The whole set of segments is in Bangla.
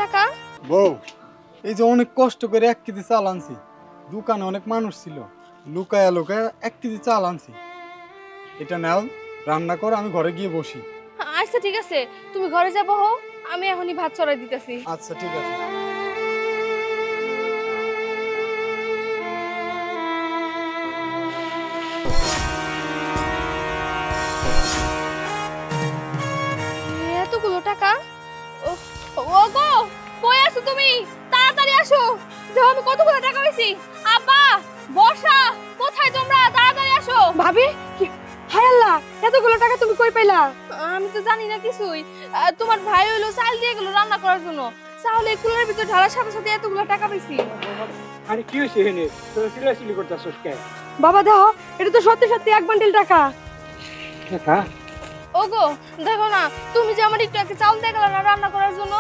টাকা? বউ, এই যে অনেক কষ্ট করে 1 কেজি চাল আনছি, দোকানে অনেক মানুষ ছিল, লুকায়া লুকায়া 1 কেজি চাল আনছি। এটা নাও, রান্না করো, আমি ঘরে গিয়ে বসি। আচ্ছা ঠিক আছে, তুমি ঘরে যাবো, আমি এখনই ভাত চড়াই দিতেছি। আচ্ছা ঠিক আছে। এতগুলো টাকা? ওগো, কই আছো তুমি? তাড়াতাড়ি আসো, দেখো আমি কতগুলো টাকা পেয়েছি। আব্বা, বর্ষা, কোথায় তোমরা? তাড়াতাড়ি আসো। ভাবি, হায় আল্লাহ, এতগুলো টাকা তুমি কই পাইলা? আমি তো জানি না কিছুই। তোমার ভাই হইলো চাল দিয়ে গেল রান্না করার জন্য, চাউল এই কুলার ভিতর ঢালার সাথে সাথে এতগুলো টাকা পেয়েছি। আরে কি হইছে হেনে? তুই সিরিয়াসলি করতেছস কে? বাবা দেখো, এটা তো সত্যি সত্যি 1 বান্ডিল টাকা। টাকা? ওগো, দেখো না, তুমি যে আমার একটু একটা চাউল দিয়ে গেল না রান্না করার জন্য,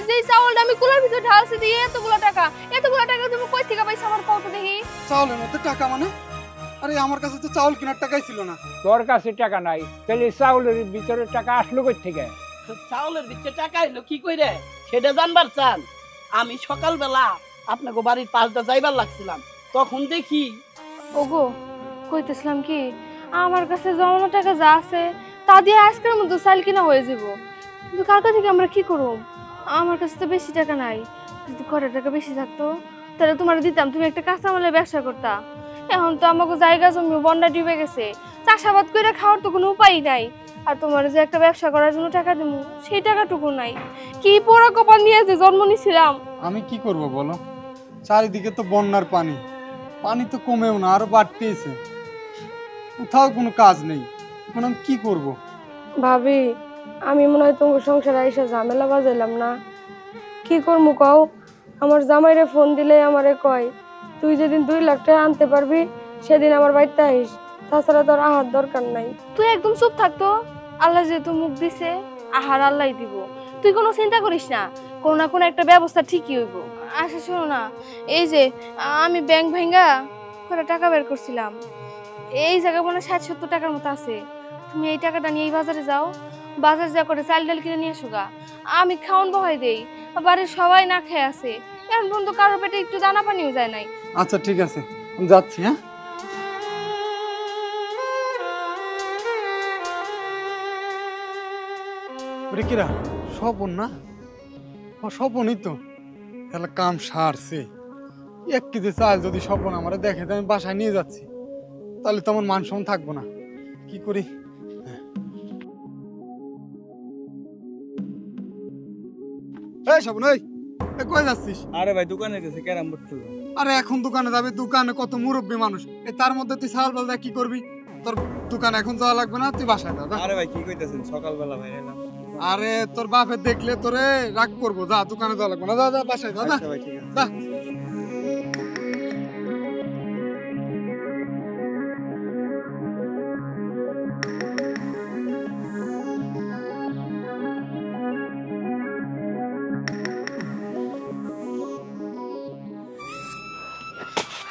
যেই চাউলটা আমি কুলার ভিতর ঢালছি দিয়ে এতগুলো টাকা তুমি কই থেকে পাইছো? আমার কত দেখি। চাউলের মধ্যে টাকা মানে? আরে আমার কাছে তো চাউল কেনার টাকাই ছিল না। তোর কাছে টাকা নাই, তাহলে চাউলের ভিতরে টাকা আসলো কই থেকে? চাউলের ভিতরে টাকা এলো কি কইরে সেটা জানবার চান? আমি সকালবেলা আপনাকে বাড়ির পাশটা যাইবার লাগছিলাম, তখন দেখি। ওগো, কইতেছিলাম কি, আমার কাছে জমানো টাকা যা আছে তা দিয়ে আজকের মধ্যে চাল কিনা হয়ে যাব, কিন্তু কালকা থেকে আমরা কি করব? আমার কাছে তো বেশি টাকা নাই। যদি ঘরের টাকা বেশি থাকতো তাহলে তোমার দিতাম, তুমি একটা কাঁচামালের ব্যবসা করতা। এখন তো আমাকে জায়গা জমি বন্যা ডুবে গেছে, চাষাবাদ করে খাওয়ার তো কোনো উপায় নাই। আর তোমার যে একটা ব্যবসা করার জন্য টাকা দেবো, সেই টাকাটুকু নাই। কি পোড়া কপাল নিয়ে যে জন্ম নিছিলাম। আমি কি করব বলো, চারিদিকে তো বন্যার পানি, পানি তো কমেও না, আরো বাড়তেছে, কোথাও কোনো কাজ নেই। এখন আমি কি করব? ভাবি, আমি মনে হয় তোমার সংসারে আইসা ঝামেলা বাজাইলাম না। কি করবো কও? আমার জামাইরে ফোন দিলে আমারে কয়, তুই যেদিন 2 লাখ টাকা আনতে পারবি সেদিন আমার বাড়িতে আইস, তাছাড়া তোর আহার দরকার নাই। তুই একদম চুপ থাকতো। আল্লাহ যেহেতু মুখ দিছে, আহার আল্লাহই দিব। তুই কোনো চিন্তা করিস না, কোনো না কোনো একটা ব্যবস্থা ঠিকই হইব। আচ্ছা শোনো না, এই যে আমি ব্যাংক ভাঙ্গা করে টাকা বের করছিলাম, এই জায়গায় মনে 60-70 টাকার মতো আছে। তুমি এই টাকাটা নিয়ে এই বাজারে যাও, বাজার যা করে চাল ডাল কিনে নিয়ে আসো গা। আমি খাওন বহাই দেই, বাড়ির সবাই না খেয়ে আছে, এখন পর্যন্ত কারোর পেটে একটু দানা পানিও যায় নাই। আচ্ছা ঠিক আছে, আমি যাচ্ছি। হ্যাঁ, ওরে কিরা, স্বপন না? ও স্বপনই তো, তাহলে কাম সারছে। 1 কেজি চাল যদি স্বপন আমার দেখে আমি বাসায় নিয়ে যাচ্ছি, তাহলে তো আমার মান সম্মান থাকবো না। কি করি? এই স্বপন, এই কই যাচ্ছিস? আরে ভাই দোকানে গেছে ক্যারাম বোর্ড খেলবো। আরে এখন দোকানে যাবে, দোকানে কত মুরব্বী মানুষ, তার মধ্যে তুই চাল বাল কি করবি? তোর দোকানে এখন যাওয়া লাগবে না, তুই বাসায় যা। আরে ভাই কি কইতাছেন, সকালবেলা ভাই এলাম। আরে তোর বাপে দেখলে তোরে রাগ করবো, যা দোকানে যাওয়া লাগবে না, যা যা বাসায় যা। আচ্ছা ভাই ঠিক আছে। যা।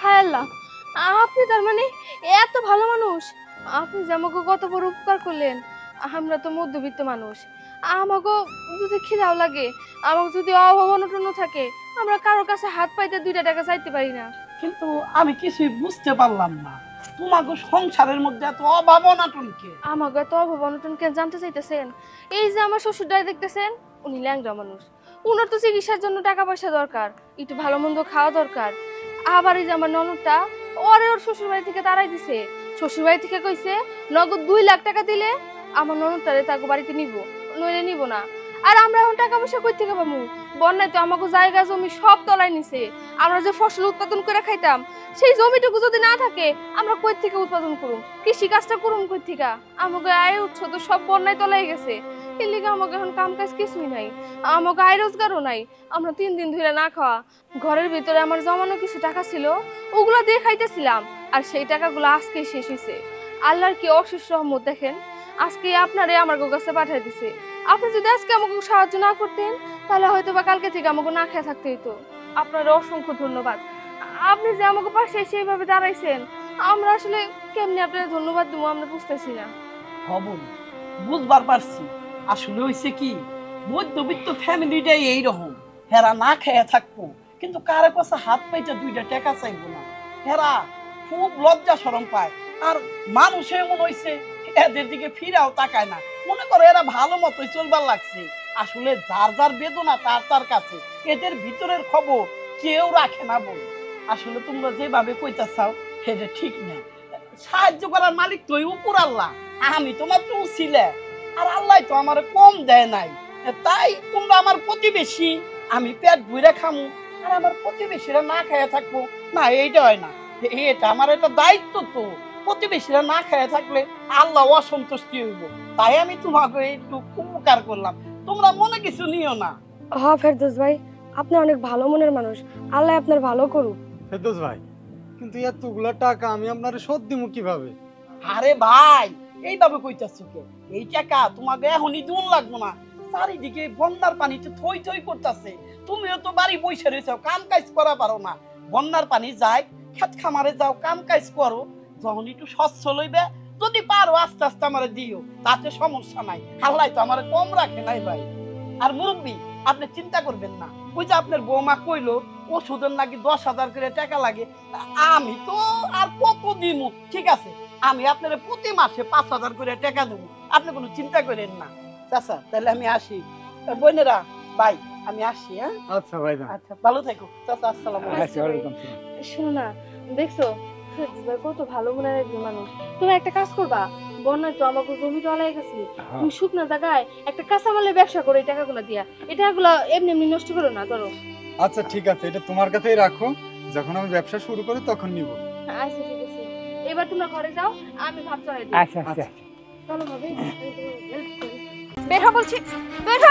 হায় আল্লাহ, আপনি তার মানে এত ভালো মানুষ। আপনি যে আমাকে কত বড় উপকার করলেন। আমরা তো মধ্যবিত্ত মানুষ, আমাকে যদি খিদাও লাগে, আমাকে যদি অভাব অনটন থাকে, আমরা কারোর কাছে হাত পাইতে 2টা টাকা চাইতে পারি না। কিন্তু আমি কিছুই বুঝতে পারলাম না, তোমাকে সংসারের মধ্যে এত অভাব অনাটন কে? আমাকে এত অভাব অনটন কেন জানতে চাইতেছেন? এই যে আমার শ্বশুরটাই দেখতেছেন, উনি ল্যাংড়া মানুষ, উনার তো চিকিৎসার জন্য টাকা পয়সা দরকার, একটু ভালো মন্দ খাওয়া দরকার। আবার এই যে আমার ননদটা, ওর শ্বশুর বাড়ি থেকে তারাই দিছে, শ্বশুর বাড়ি থেকে কইছে নগদ 2 লাখ টাকা দিলে আমার ননদটারে তাকে বাড়িতে নিব, নইলে নিব না। আর আমরা এখন টাকা পয়সা কই থেকে পাবো? বন্যায় তো আমাকে জায়গা জমি সব তলায় নিছে। আমরা যে ফসল উৎপাদন করে খাইতাম, সেই জমিটুকু যদি না থাকে আমরা কই থেকে উৎপাদন করুম? কৃষি কাজটা করুম কই থেকে? আমাকে আয় উৎস তো সব বন্যায় তলায় গেছে। এর লিগে আমাকে এখন কাম কাজ কিছুই নাই, আমাকে আয় রোজগারও নাই। আমরা 3 দিন ধরে না খাওয়া, ঘরের ভিতরে আমার জমানো কিছু টাকা ছিল, ওগুলা দিয়ে খাইতেছিলাম। আর সেই টাকাগুলো আজকেই শেষ হয়েছে। আল্লাহর কি অশেষ রহমত দেখেন, আজকে আপনারে আমার কাছে পাঠিয়ে দিছে। আপনি যদি আজকে আমাকে সাহায্য না করতেন, তাহলে হয়তো বা কালকে থেকে আমাকে না খেয়ে থাকতে হইতো। আপনার অসংখ্য ধন্যবাদ। আপনি যে আমাকে পাশে সেইভাবে দাঁড়াইছেন, আমরা আসলে কেমনে আপনার ধন্যবাদ দেবো আমরা বুঝতেছি না। হবন বুঝবার পারছি, আসলে হইছে কি, মধ্যবিত্ত ফ্যামিলিটাই এইরকম। হেরা না খেয়ে থাকবো, কিন্তু কারে কাছে হাত পাইতে 2টা টাকা চাইবো না। হেরা খুব লজ্জা শরম পায়, আর মানুষে মনে হইছে এদের দিকে ফিরাও তাকায় না, মনে করে এরা ভালো মতোই চলবার লাগছে। আসলে যার যার বেদনা তার তার কাছে, এদের ভিতরের খবর কেউ রাখে না বল। আসলে তোমরা যেভাবে কইতা চাও সেটা ঠিক না। সাহায্য করার মালিক তো উপর আল্লাহ, আমি তো মাত্র উছিলে, আর আল্লাহ তো আমার কম দেয় নাই। তাই তোমরা আমার প্রতিবেশী, আমি পেট ভরে খামু আর আমার প্রতিবেশীরা না খাইয়া থাকবো না, এইটা হয় না। এটা আমার একটা দায়িত্ব, তো প্রতিবেশীরা না খাইয়া থাকলে আল্লাহ অসন্তুষ্টি হইব। তাই আমি তোমাকে একটু উপকার করলাম, তোমরা মনে কিছু নিও না। হ ফেরদৌস ভাই, আপনি অনেক ভালো মনের মানুষ, আল্লাহ আপনার ভালো করুক। ফেরদৌস ভাই, কিন্তু এতগুলা টাকা আমি আপনার শোধ দিব কিভাবে? আরে ভাই, এইভাবে কইতাছো কে? এই টাকা তোমাকে এখনই দিন লাগবো না, চারিদিকে বন্যার পানিতে থই থই করতেছে, তুমিও তো বাড়ি বসে রয়েছো, কাম কাজ করা পারো না। বন্যার পানি যায়, খেত খামারে যাও, কাম কাজ করো, যখন একটু স্বচ্ছ লইবে যদি পারো আস্তে আস্তে আমারে দিও, তাতে সমস্যা নাই। আল্লাহ তো আমার কম রাখে নাই ভাই। আর মুরব্বী, আপনি চিন্তা করবেন না, ওই যে আপনার বৌমা কইলো ওষুধের নাকি 10,000 করে টাকা লাগে, আমি তো আর কত দিমু। ঠিক আছে, আমি আপনার প্রতি মাসে 5,000 করে টাকা দেবো, আপনি কোনো চিন্তা করেন না। চাচা তাহলে আমি আসি, বোনেরা ভাই আমি আসি। হ্যাঁ আচ্ছা ভাইজান। আচ্ছা, ভালো থাকো চাচা, আসসালামু আলাইকুম। আচ্ছা, ওয়ালাইকুম সালাম। শোনো না, দেখছো ফেরদৌস ভাই কত ভালো মনের একজন মানুষ। তুমি একটা কাজ করবা, বন্যায় তো আমাকে জমি টলাই গেছে, তুমি শুকনা জায়গায় একটা কাঁচামালের ব্যবসা করো এই টাকাগুলো দিয়া। এই টাকাগুলো এমনি এমনি নষ্ট করো না, ধরো। আচ্ছা ঠিক আছে, এটা তোমার কাছেই রাখো, যখন আমি ব্যবসা শুরু করি তখন নিব। আচ্ছা ঠিক আছে, এবার তোমরা ঘরে যাও, আমি ভাত চড়াই দিই। আচ্ছা আচ্ছা। চলো ভাবি, আমি তোমার হেল্প করি। বের হ বলছি, বের হ।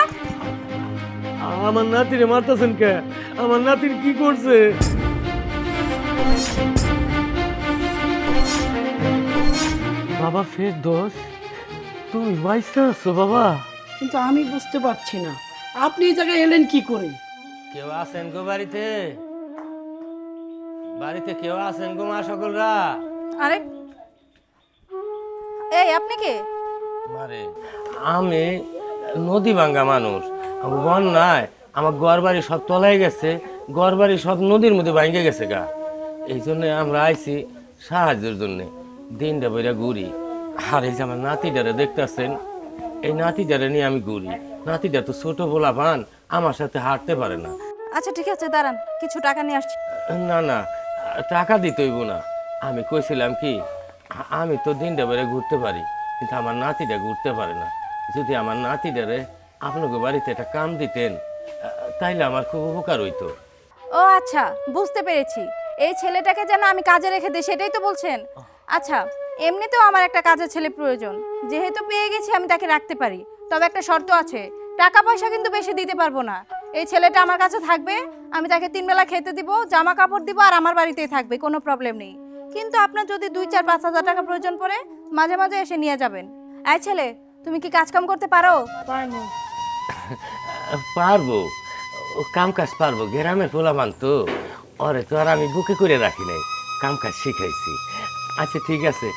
আমার নাতিরে মারতেছেন কে? আমার নাতির কি করছে? বাবা ফেরদৌস, তুমি বাইসা আছো বাবা? কিন্তু আমি বুঝতে পারছি না আপনি এই জায়গায় এলেন কি করে। কেউ আছেন গো বাড়িতে? বাড়িতে কেউ আছেন গো মা সকলরা? আরে এই আপনি কে? মারে আমি নদী ভাঙ্গা মানুষ, আমার বন্যায় আমার ঘর বাড়ি সব তলায় গেছে, ঘর বাড়ি সব নদীর মধ্যে ভাঙ্গে গেছে গা। এই জন্য আমরা আইছি সাহায্যের জন্য, দিনটা বইরা ঘুরি। আর এই যে আমার নাতিটারে দেখতেছেন, এই নাতিটারে নিয়ে আমি ঘুরি। নাতিটা তো ছোট বলা পান, আমার সাথে হাঁটতে পারে না। আচ্ছা ঠিক আছে, দাঁড়ান, কিছু টাকা নিয়ে আসছি। না না, টাকা দিতে হইব না। আমি কইছিলাম কি, আমি তো দিনটা বেড়ে ঘুরতে পারি, কিন্তু আমার নাতিটা ঘুরতে পারে না। যদি আমার নাতিটারে আপনাকে বাড়িতে একটা কাম দিতেন, তাইলে আমার খুব উপকার হইতো। ও আচ্ছা, বুঝতে পেরেছি, এই ছেলেটাকে যেন আমি কাজে রেখে দিই সেটাই তো বলছেন। আচ্ছা, এমনিতেও আমার একটা কাজের ছেলে প্রয়োজন, যেহেতু পেয়ে গেছি আমি তাকে রাখতে পারি, তবে একটা শর্ত আছে, টাকা পয়সা কিন্তু বেশি দিতে পারবো না। এই ছেলেটা আমার কাছে থাকবে, আমি তাকে 3 বেলা খেতে দিব, জামা কাপড় দিব, আর আমার বাড়িতেই থাকবে, কোনো প্রবলেম নেই। কিন্তু আপনার যদি 2-4-5 হাজার টাকা প্রয়োজন পড়ে, মাঝে মাঝে এসে নিয়ে যাবেন। এই ছেলে, তুমি কি কাজ কাম করতে পারো? পারবো। পারবো, ও কাম কাজ পারবো, গ্রামের পোলাপান তো, ওরে তো আর আমি বুকে করে রাখি নাই, কাম কাজ শিখাইছি। আচ্ছা ঠিক আছে,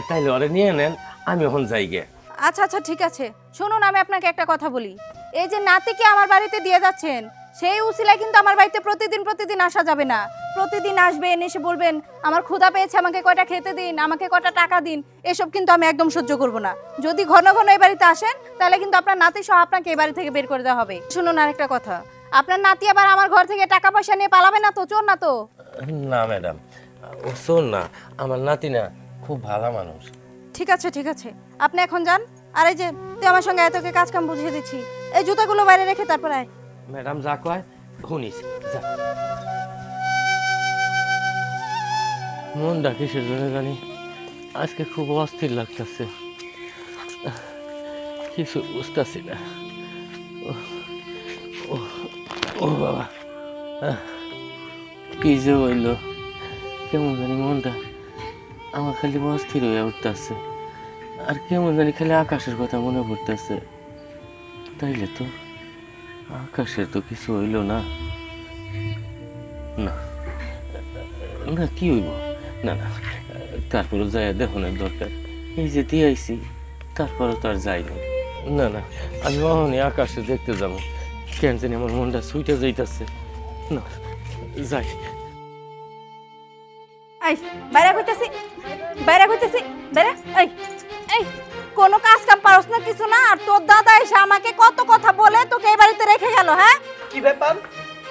তাইলে ওরে নিয়ে নেন, আমি এখন যাই গে। আচ্ছা আচ্ছা ঠিক আছে, শুনুন আমি আপনাকে একটা কথা বলি, এই যে নাতিকে আমার বাড়িতে দিয়ে যাচ্ছেন, সেই উসিলায় কিন্তু আমার বাড়িতে প্রতিদিন আসা যাবে না। প্রতিদিন আসবেন, এসে বলবেন আমার ক্ষুধা পেয়েছে, আমাকে কয়টা খেতে দিন, আমাকে কয়টা টাকা দিন, এসব কিন্তু আমি একদম সহ্য করব না। যদি ঘন ঘন এই বাড়িতে আসেন, তাহলে কিন্তু আপনার নাতি সহ আপনাকে এই বাড়ি থেকে বের করে দেওয়া হবে। শুনুন আরেকটা কথা, আপনার নাতি আবার আমার ঘর থেকে টাকা পয়সা নিয়ে পালাবে না তো? চোর না তো? না ম্যাডাম, ও শোন না, আমার নাতি না খুব ভালো মানুষ। ঠিক আছে ঠিক আছে, আপনি এখন যান। আর এই যে তুই আমার সঙ্গে এতকে কাজ কাম বুঝিয়ে দিচ্ছি, এই জুতাগুলো বাইরে রেখে তারপর আয়। ম্যাডাম যা কয় শুনিস, যা। মনটা কিসের জন্য জানি আজকে খুব অস্থির লাগতেছে, কিছু বুঝতেছি না। ও বাবা, কি যে হইল, কেমন জানি মনটা আমার খালি অস্থির হয়ে উঠতেছে, আর কেমন জানি খালি আকাশের কথা মনে পড়তেছে। তাইলে তো আকাশের তো কিছু হইল না, না না, কি হইব, না না, তারপরও যাই দেখানোর দরকার। এই যে দিয়ে আইছি, তারপরও তো আর যাইনি। না না, আমি অহনি আকাশে দেখতে যাবো, কেন জানি আমার মনটা সুইটা যাইতাছে। না যাই। এই বাইরে কইতাছি, বাইরে কইতাছি, বাইরে। এই এই কোনো কাজ কাম পারছ না কিছু না, আর তোর দাদা এসে আমাকে কত কথা বলে তোকে এই বাড়িতে রেখে গেল। হ্যাঁ কি ব্যাপার,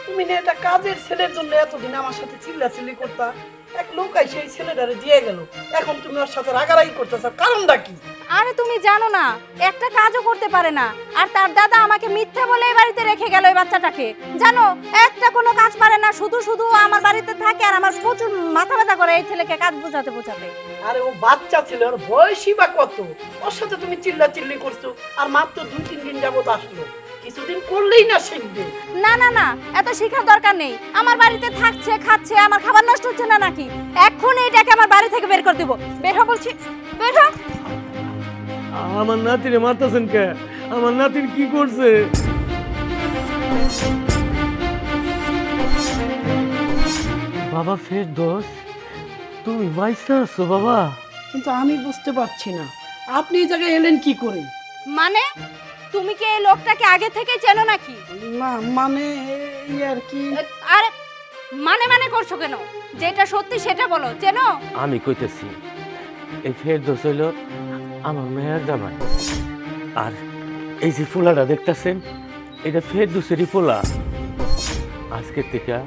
তুমি না এটা কাজের ছেলের জন্য এতদিন আমার সাথে চিল্লাচিল্লি করতা, এক লোক এসে এই ছেলেটারে দিয়ে গেল, এখন তুমি ওর সাথে রাগারাগি করতেছো, কারণটা কি? আরে তুমি জানো না, একটা কাজও করতে পারে না, আর তার দাদা আমাকে মিথ্যে বলে এই বাড়িতে রেখে গেল এই বাচ্চাটাকে। জানো, একটা কোনো কাজ পারে না, শুধু শুধু আমার বাড়িতে থাকে, আর আমার প্রচুর মাথা ব্যথা করে এই ছেলেকে কাজ বোঝাতে বোঝাতে। আরে ও বাচ্চা ছিল, ওর বয়সই বা কত, ওর সাথে তুমি চিল্লাচিল্লি করছো, আর মাত্র 2-3 দিন যাবত আসলো, কিছুদিন করলেই না শিখবে। না না না, এত শেখার দরকার নেই, আমার বাড়িতে থাকছে, খাচ্ছে, আমার খাবার নষ্ট হচ্ছে না নাকি? এখন এইটাকে আমার বাড়ি থেকে বের করে দেব। বের হ বলছি, বের হ। আমার নাতিরে মারতেছেন কে? আমার নাতির কি করছে? বাবা ফেরদৌস, তুমি বাইসা আছো বাবা? কিন্তু আমি বুঝতে পারছি না আপনি এই জায়গায় এলেন কি করে। মানে তুমি কি এই লোকটাকে আগে থেকে চেনো নাকি? না মানে এই আর কি। আরে মানে মানে করছো কেন? যেটা সত্যি সেটা বলো, চেনো? আমি কইতেছি, এই ফেরদৌস হইল আমার মেয়ের জামাই, আর এই যে ফুলাটা দেখতেছেন এটা ফেরদৌসেরই ফুলা। আজকে থেকে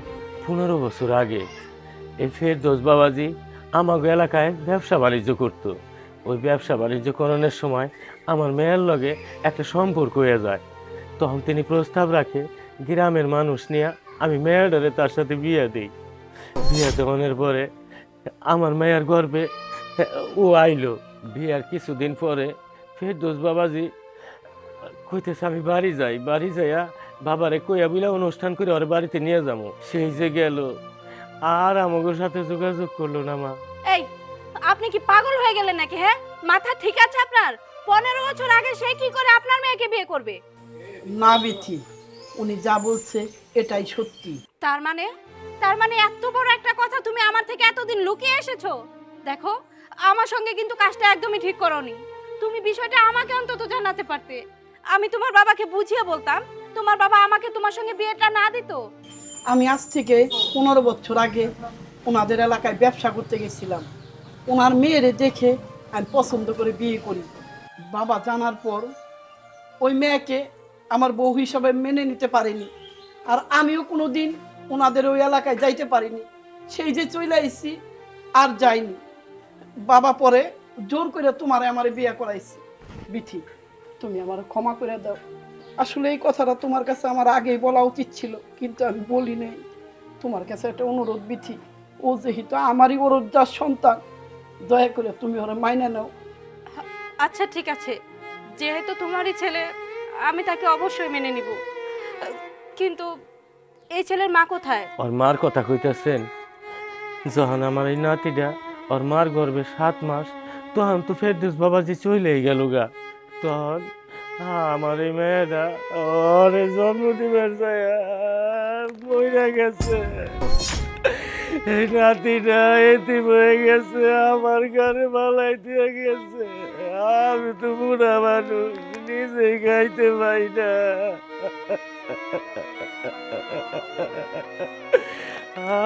15 বছর আগে এই ফেরদৌস বাবাজি আমাকে এলাকায় ব্যবসা বাণিজ্য করতো। ওই ব্যবসা বাণিজ্য করানোর সময় আমার মেয়ের লগে একটা সম্পর্ক হয়ে যায়। তখন তিনি প্রস্তাব রাখে গ্রামের মানুষ নিয়ে আমি মেয়েটারে তার সাথে বিয়ে দিই। বিয়ে দেওয়ানোর পরে আমার মেয়ের গর্বে ও আইলো। বিয়ার কিছুদিন পরে ফেরদৌস বাবাজি কইতেছে আমি বাড়ি যাই, বাড়ি যাইয়া বাবারে কইয়া বিলা অনুষ্ঠান করে ওর বাড়িতে নিয়ে যাবো। সেই যে গেল, আর আমাদের সাথে যোগাযোগ করলো না। মা এই আপনি কি পাগল হয়ে গেলেন নাকি? হ্যাঁ, মাথা ঠিক আছে আপনার? 15 বছর আগে সে কি করে আপনার মেয়েকে বিয়ে করবে? না বিথি, উনি যা বলছে এটাই সত্যি। তার মানে এত বড় একটা কথা তুমি আমার থেকে এতদিন লুকিয়ে এসেছো। দেখো, আমার সঙ্গে কিন্তু কাজটা একদমই ঠিক করোনি। তুমি বিষয়টা আমাকে অন্তত জানাতে পারতে, আমি তোমার বাবাকে বুঝিয়ে বলতাম, তোমার বাবা আমাকে তোমার সঙ্গে বিয়েটা না দিত। আমি আজ থেকে 15 বছর আগে ওনাদের এলাকায় ব্যবসা করতে গেছিলাম। ওনার মেয়েরে দেখে আমি পছন্দ করে বিয়ে করি। বাবা জানার পর ওই মেয়েকে আমার বউ হিসাবে মেনে নিতে পারিনি, আর আমিও কোনো দিন ওনাদের ওই এলাকায় যাইতে পারিনি। সেই যে চলে আইছি, আর যাইনি। বাবা পরে জোর করে তোমারে আমারে বিয়ে করাইছি। বিথি, তুমি আমার ক্ষমা করে দাও। আসলে এই কথাটা তোমার কাছে আমার আগেই বলা উচিত ছিল, কিন্তু আমি বলি নাই। তোমার কাছে একটা অনুরোধ বিথি, ও যেহেতু আমারই ওরজার সন্তান, দয়া করে তুমি ওরা মাইনে নাও। আচ্ছা ঠিক আছে, যেহেতু তোমারই ছেলে, আমি তাকে অবশ্যই মেনে নিব। কিন্তু এই ছেলের মা কোথায়? ওর মার কথা কইতেছেন? যখন আমার এই নাতিটা ওর মার গর্ভে 7 মাস, তখন তো ফেরদৌস বাবাজি চলেই গেল গা। তখন আমার এই মেয়েটা ওরে জন্ম দিবার যায় মইরা গেছে। এই নাতিটা এতিম হয়ে গেছে, আমার ঘরে বালাই দিয়ে গেছে। আমি তো বুড়া মানুষ, নিজেই খাইতে পাই না।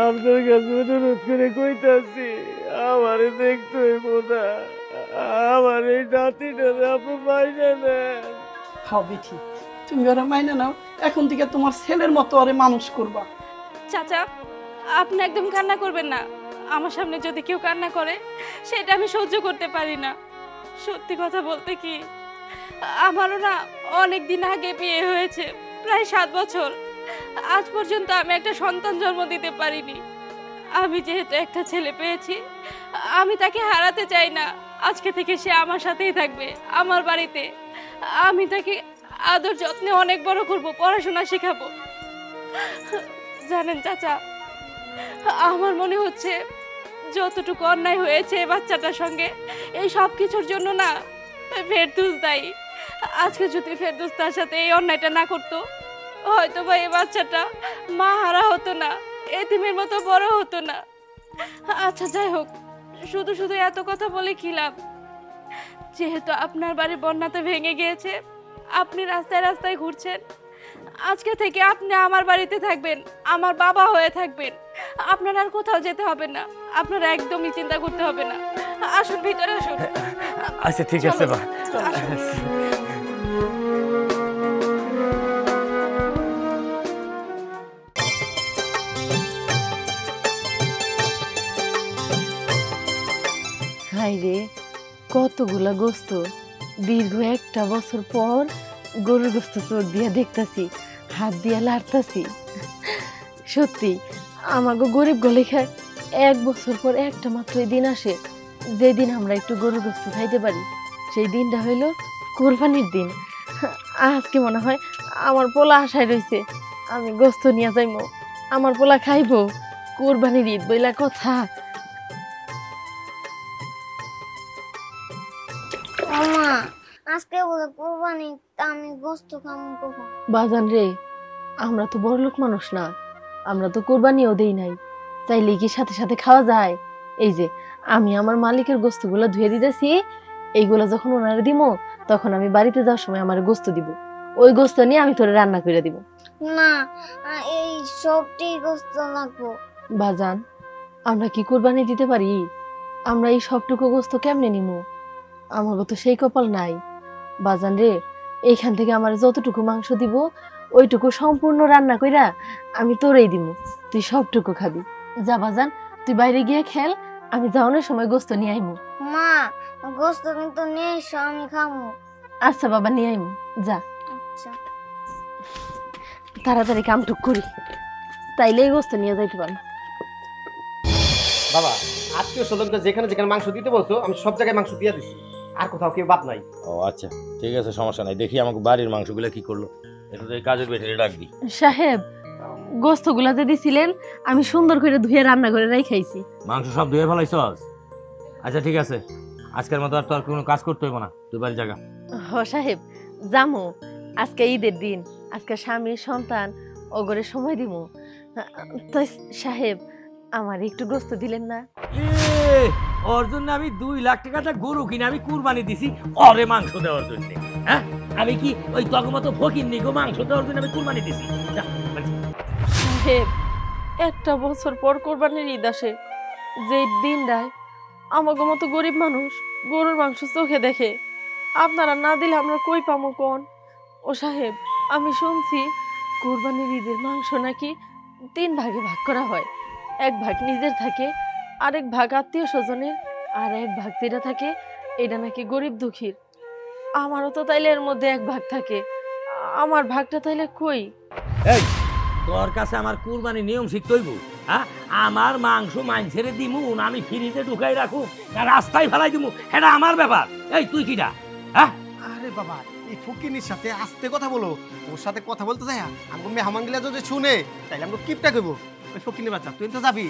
আপনার কাছে অনুরোধ করে কইতাছি, আমারে দেখতে হইব না, আমার এই নাতিটারে আপনি মাইনে নেন। হ্যাঁ বিথি, তুমি ওরা মাইনে নাও। এখন থেকে তোমার ছেলের মতো ওরে মানুষ করবা। চাচা, আপনি একদম কান্না করবেন না। আমার সামনে যদি কেউ কান্না করে, সেটা আমি সহ্য করতে পারি না। সত্যি কথা বলতে কি, আমারও না অনেক দিন আগে বিয়ে হয়েছে, প্রায় 7 বছর। আজ পর্যন্ত আমি একটা সন্তান জন্ম দিতে পারিনি। আমি যেহেতু একটা ছেলে পেয়েছি, আমি তাকে হারাতে চাই না। আজকে থেকে সে আমার সাথেই থাকবে, আমার বাড়িতে। আমি তাকে আদর যত্নে অনেক বড় করব, পড়াশোনা শেখাবো। জানেন চাচা, আমার মনে হচ্ছে যতটুকু অন্যায় হয়েছে বাচ্চাটার সঙ্গে, এই সব কিছুর জন্য না ফেরদৌস দায়ী। আজকে যদি ফেরদৌস তার সাথে এই অন্যায়টা না করতো, হয়তো বা এই বাচ্চাটা মা হারা হতো না, এতিমের মতো বড় হতো না। আচ্ছা যাই হোক, শুধু শুধু এত কথা বলে কি লাভ? যেহেতু আপনার বাড়ি বন্যাতে ভেঙে গিয়েছে, আপনি রাস্তায় রাস্তায় ঘুরছেন, আজকে থেকে আপনি আমার বাড়িতে থাকবেন, আমার বাবা হয়ে থাকবেন। আপনার আর কোথাও যেতে হবে না, আপনার একদমই চিন্তা করতে হবে না। আসুন ভিতরে আসুন। আচ্ছা ঠিক আছে মা। হাই রে, কতগুলা গোস্ত, দীর্ঘ একটা বছর পর গরুর গোস্ত চোখ দিয়া দেখতাছি, হাত দিয়া লাড়তাছি। সত্যি আমাকে গরিব গলেখায় 1 বছর পর একটা মাত্রই দিন আসে, যেদিন আমরা একটু গরুর গোস্ত খাইতে পারি। সেই দিনটা হইল কোরবানির দিন। আজকে মনে হয় আমার পোলা আশায় রয়েছে, আমি গোস্ত নিয়ে যাইমো, আমার পোলা খাইবো। কোরবানির ঈদ বইলা কথা। মামা আজকে বলে কোরবানি, তা আমি গোস্ত খাবো কখন? বাজান রে, আমরা তো বড়লোক মানুষ না, আমরা তো কোরবানিও দেই নাই, চাইলে কি সাথে সাথে খাওয়া যায়? এই যে আমি আমার মালিকের গোস্তগুলো ধুয়ে দিতেছি, এইগুলা যখন ওনারে দিব তখন আমি বাড়িতে যাওয়ার সময় আমার গোস্ত দিব, ওই গোস্ত নিয়ে আমি তোরে রান্না করে দিব। না, এই সবটি গোস্ত লাগবো। বাজান, আমরা কি কোরবানি দিতে পারি? আমরা এই সবটুকু গোস্ত কেমনে নিমু? আমাকে তো সেই কপাল নাই। বাজান রে, এইখান থেকে আমার যতটুকু মাংস দিব ওইটুকু সম্পূর্ণ রান্না কইরা আমি তোরেই দিব, তুই সবটুকু খাবি। যা বাজান, তুই বাইরে গিয়ে খেল, আমি যাওয়ানোর সময় গোস্ত নিয়ে আইমু। মা গোস্ত কিন্তু নিয়ে এসো, আমি খাবো। আচ্ছা বাবা, নিয়ে আইমু, যা। আচ্ছা তাড়াতাড়ি কামটুক করি, তাইলে এই গোস্ত নিয়ে যাইতে পারবো। বাবা, আত্মীয় স্বজনকে যেখানে যেখানে মাংস দিতে বলছো আমি সব জায়গায় মাংস দিয়ে দিছি, আর কোথাও কেউ বাদ নাই। ও আচ্ছা ঠিক আছে, সমস্যা নাই। দেখি আমাকে বাড়ির মাংসগুলো কি করলো, এটা তো এই কাজের বেটারে ডাকবি। সাহেব, গোস্তগুলা যে দিছিলেন আমি সুন্দর করে ধুয়ে রান্না করে খাইছি। মাংস সব ধুয়ে ফেলাইছস? আচ্ছা ঠিক আছে, আজকের মতো আর তো আর কোনো কাজ করতে হইব না, তুই বাড়ি জায়গা। হ সাহেব, যামু। আজকে ঈদের দিন, আজকে স্বামী সন্তান ওগরে সময় দিমু। তাই সাহেব, আমার একটু গোস্ত দিলেন না? ওর জন্য আমি 2 লাখ টাকাটা গরু কিনে আমি কুরবানি দিছি ওরে মাংস দেওয়ার জন্য। হ্যাঁ, আমি কি ওই তগমতো ফকির নিগো মাংস দেওয়ার জন্য আমি কুরবানি দিছি? সাহেব, একটা বছর পর কোরবানির ঈদ আসে, যে দিনটায় আমাকে মতো গরিব মানুষ গরুর মাংস চোখে দেখে, আপনারা না দিলে আমরা কই পামো কোন? ও সাহেব, আমি শুনছি কোরবানির ঈদের মাংস নাকি 3 ভাগে ভাগ করা হয়, 1 ভাগ নিজের থাকে, আরেক ভাগ আত্মীয় স্বজনের, আর 1 ভাগ যেটা থাকে এটা নাকি গরিব দুঃখীর। আমারও তো তাইলে এর মধ্যে 1 ভাগ থাকে, আমার ভাগটা তাইলে কই? এই, তোর কাছে আমার কুরবানি নিয়ম শিখতে হইব? হ্যাঁ, আমার মাংস মাংসেরে দিমু না আমি ফ্রিজে ঢুকাই রাখুম না রাস্তায় ফেলাই দিমু, এটা আমার ব্যাপার। এই তুই কিটা? হ্যাঁ, আরে বাবা, এই ফকিনির সাথে আস্তে কথা বলো, ওর সাথে কথা বলতে যায় আমাকে মেহমান গিলা যদি শুনে তাইলে আমরা কিপটা কইবো। ওই ফকিনির বাচ্চা, তুই তো যাবি?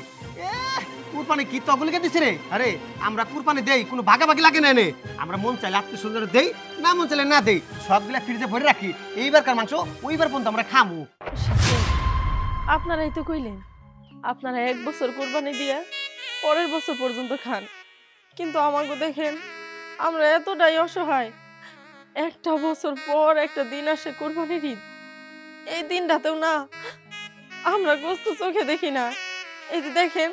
কুরবানি কি তগলিকে দিছে রে? আরে আমরা কুরবানি দেই, কোনো ভাগাভাগি লাগে না এনে। আমরা মন চাইলে আত্মীয় স্বজনের দেই, না মন চাইলে না দেই, সবগুলা ফ্রিজে ভরে রাখি। এইবারকার মাংস ওইবার পর্যন্ত আমরা খামু। আপনারাই তো কইলেন আপনারা 1 বছর কোরবানি দিয়া পরের বছর পর্যন্ত খান, কিন্তু আমাকে দেখেন আমরা এতটাই অসহায়। একটা বছর পর একটা দিন আসে কোরবানির ঈদ, এই দিনটাতেও না আমরা গোস্ত চোখে দেখি না। এই যে দেখেন,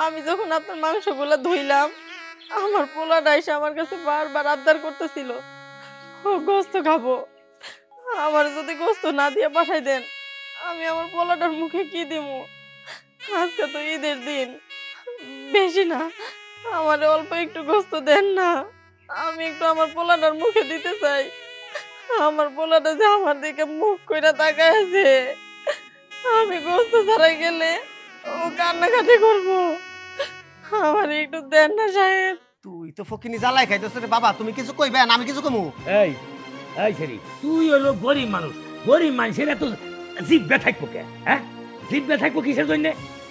আমি যখন আপনার মাংসগুলা ধুইলাম, আমার পোলাটা এসে আমার কাছে বারবার আবদার করতেছিল ও গোস্ত খাবো। আমার যদি গোস্ত না দিয়ে পাঠাই দেন, আমি আমার পোলাটার মুখে কি দিমু? আজকে তো ঈদের দিন, বেশি না, আমার অল্প একটু গোস্ত দেন না, আমি একটু আমার পোলাটার মুখে দিতে চাই। আমার পোলাটা যে আমার দিকে মুখ কইরা তাকায় আছে, আমি গোস্ত ছাড়াই গেলে ও কান্নাকাটি করবো, আমার একটু দেন না সাহেব। তুই তো ফকিনি জ্বালাই খাইতেছ রে বাবা, তুমি কিছু কইবে না আমি কিছু কমু? এই এই ছেড়ি, তুই হলো গরিব মানুষ, গরিব মানুষের এত জিভে থাকবো কে? হ্যাঁ, জিভে থাকবো কিসের জন্য?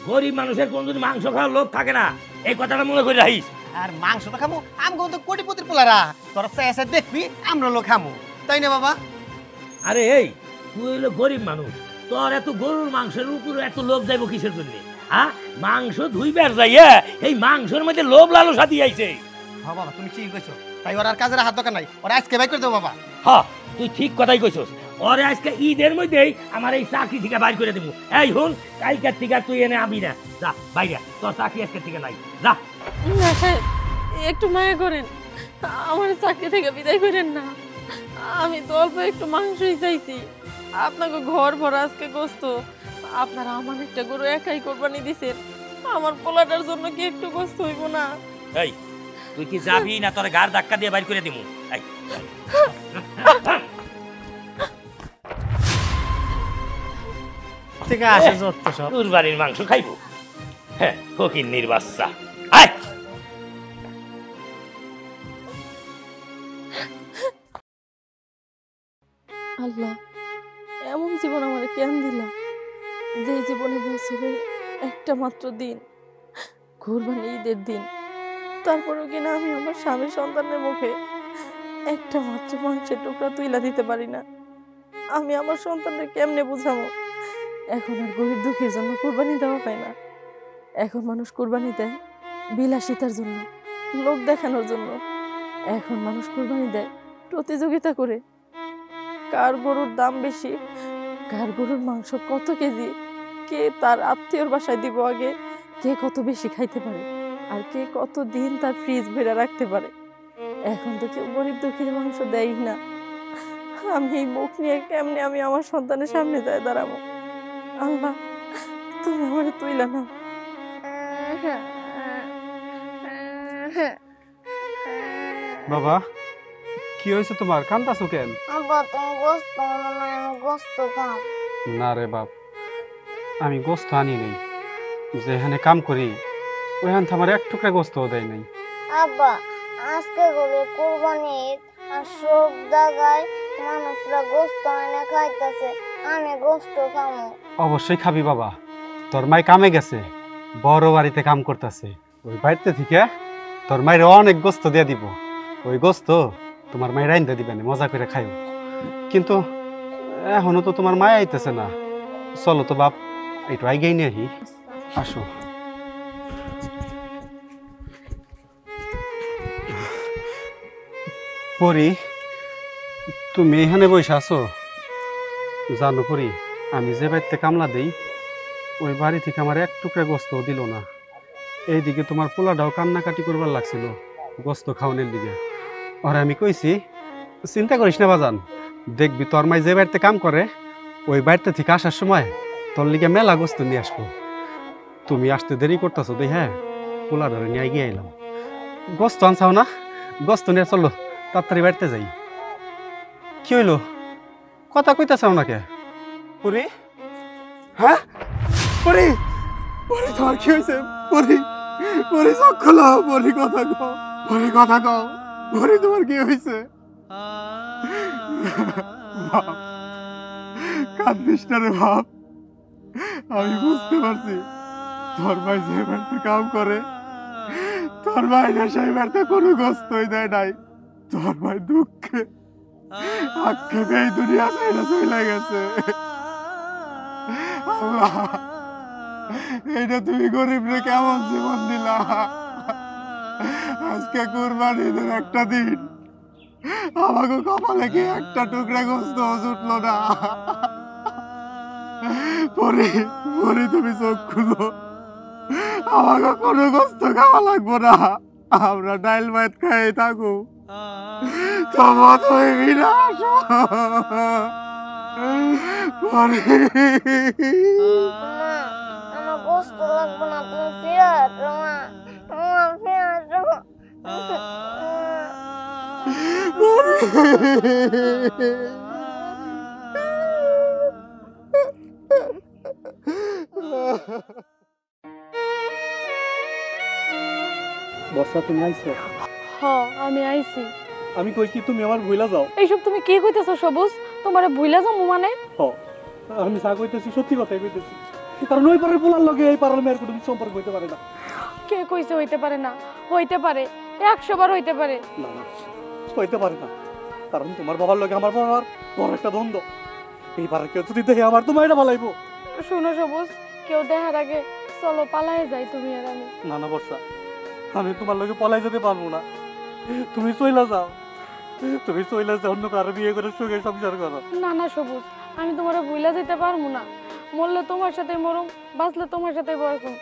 গরিব মানুষের কোন যদি মাংস খাওয়ার লোভ থাকে না, এই কথাটা মনে করে রাখিস। আর মাংস তো খামু, আমগো তো কোটিপতির পোলারা, তোরা এসে দেখবি আমরা লোক খামু, তাই না বাবা? আরে এই, তুই হলো গরিব মানুষ, তোর এত গরুর মাংসের উপরে এত লোভ যাইব কিসের জন্য? হ্যাঁ, মাংস ধুইবার যাইয়া এই মাংসের মধ্যে লোভ লালসা দিয়ে আইছে। হ্যাঁ বাবা, তুমি ঠিক কইছো, তাই ওর আর কাজের হাত দরকার নাই, ওরা আজকে বাই করে দেবো বাবা। হ্যাঁ, তুই ঠিক কথাই কইছস, ওরে আজকে ঈদের মধ্যেই আমার এই চাকরি থেকে বাইর করে দেবো। এই হুন, কালকের থেকে তুই এনে আবি না, যা বাইরে, তোর চাকরি আজকের থেকে নাই, যা। না সাহেব, একটু মায়া করেন, আমার চাকরি থেকে বিদায় করেন না। আমি তো অল্প একটু মাংসই চাইছি, আপনাকে ঘর ভরা আজকে গোস্ত, আপনারা আমার একটা গরু একাই কোরবানি দিছেন, আমার পোলাটার জন্য কি একটু গোস্ত হইব না? এই তুই কি যাবি না তোর গার ধাক্কা দিয়ে বাইর করে দিমু? এই থেকে আসে যত সব তোর বাড়ির মাংস খাইবো? হ্যাঁ, ফকিন্নির বাচ্চা। আয় আল্লাহ, এমন জীবন আমার কেন দিলা, যে জীবনে বছরের একটা মাত্র দিন, কোরবানি ঈদের দিন, তারপরেও কিনা আমি আমার স্বামী সন্তানের মুখে একটা মাত্র মাংসের টুকরা তুইলা দিতে পারি না। আমি আমার সন্তানকে কেমনে বুঝাবো? এখন আর গরিব দুঃখের জন্য কোরবানি দেওয়া হয় না, এখন মানুষ কোরবানি দেয় বিলাসিতার জন্য, লোক দেখানোর জন্য। এখন মানুষ কোরবানি দেয় প্রতিযোগিতা করে, কার গরুর দাম বেশি, কার গরুর মাংস কত কেজি, কে তার আত্মীয়র বাসায় দিব আগে, কে কত বেশি খাইতে পারে, আর কে কত দিন তার ফ্রিজ ভরে রাখতে পারে। এখন তো কেউ গরিব দুঃখীর মাংস দেয় না। আমি এই মুখ নিয়ে কেমনে আমি আমার সন্তানের সামনে যাই দাঁড়াবো? আল্লাহ, তুমি আমার তুইলা না। বাবা, কি হয়েছে তোমার? কান্দাছো কেন? আব্বা তুমি গোস্ত আনো না, আমি গোস্ত খাও। না রে বাপ, আমি গোস্ত আনি নাই, যেখানে কাম করি ওইখান থেকে আমার এক টুকরা গোস্তও দেয় নাই। আব্বা আজকে গেলে কোরবানি ঈদ, আর সব জায়গায় মানুষরা গোস্ত এনে খাইতেছে, আমি গোস্ত খাবো। অবশ্যই খাবি বাবা, তোর মাই কামে গেছে, বড় বাড়িতে কাম করতেছে, ওই বাড়িতে থেকে তোর মায়ের অনেক গোস্ত দিয়ে দিব। ওই গোস্ত তোমার মায়ের রাইন্দা দিবেন, মজা করে খাইও। কিন্তু এখনো তো তোমার মায়া আইতেছে না, চলো তো বাপ একটু আইগেই নিয়ে আহি। আসো। পরি, তুমি এখানে বসে আছো? জানো পরি, আমি যে বাড়িতে কামলা দেই ওই বাড়ি থেকে আমার এক টুকরা গোস্ত দিল না। এইদিকে তোমার পোলাটাও কান্নাকাটি করবার লাগছিল গোস্ত খাওয়ানোর দিকে। আর আমি কইছি চিন্তা করিস না বাজান, দেখবি তোর মাই যে বাড়িতে কাম করে ওই বাড়িতে থেকে আসার সময় তোর লিগে মেলা গোস্ত নিয়ে আসবো। তুমি আসতে দেরি করতেছো দেই, হ্যাঁ পোলা ধরে নিয়ে গিয়ে এলাম। গোস্ত আনছাও না? গোস্ত নিয়ে চলো তাড়াতাড়ি বাড়িতে যাই। কি হইলো, কথা কইতেছ ওনাকে? পরি, হ্যাঁ পরি, পরি তোমার কি হয়েছে? পরি, পরি চোখ খোলো, পরি কথা কও, পরি কথা কও, পরি তোমার কি হয়েছে? কাঁদিস না রে বাপ, আমি বুঝতে পারছি তোর ভাই যে বাড়িতে কাম করে তোর ভাই সেই বাড়িতে কোনো গোস্তই দেয় নাই। তোর ভাই দুঃখে আক্ষেপে এই দুনিয়া ছেড়ে চলে গেছে। আল্লাহ, এইটা তুমি গরিব রে কেমন জীবন দিলা? আজকে কুরবানির একটা দিন, আমাকে কপালে কি একটা টুকরা গোস্ত জুটলো না। পরে পরে তুমি চোখ খুলো, আমাকে কোনো গোস্ত খাওয়া লাগবো না, আমরা ডাইল ভাত খাই থাকো। তোমার তুমি বিনাশ পরে। আমার গোস্ত লাগবে না, তুমি ফিরে আসো মা, আমার ফিরে আসো। বর্ষা, তুমি আইছো? হ, আমি আইছি। আমি কই কি তুমি আমার ভুইলা যাও? এইসব তুমি কি কইতেছো সবুজ? তোমারে ভুইলা যাবো মানে? হ, আমি যা কইতেছি সত্যি কথাই কইতেছি, কারণ ওই পাড়ার পোলার লগে এই পাড়ার মেয়ের কোনো সম্পর্ক হইতে পারে না। কে কইছে হইতে পারে না? হইতে পারে, 100 বার হইতে পারে। না না, হইতে পারে না, কারণ তোমার বাবার লগে আমার বাবার বড় একটা দ্বন্দ্ব। এই পাড়ার কেউ যদি দেখে আমার তোমার এটা ভালাইবো। শুনো সবুজ, কেউ দেখার আগে চলো পালায়ে যাই তুমি আর আমি। না না বর্ষা, আমি তোমার লগে পলাই যেতে পারবো না, তুমি চইলা যাও। তুমি চলে যাও, অন্য কারো বিয়ে করে সুখে সংসার করো। না না সবুজ, আমি তোমারে ভুলে যেতে পারবো না। মরলে তোমার সাথে মরুম, বাঁচলে তোমার সাথে বাঁচুম।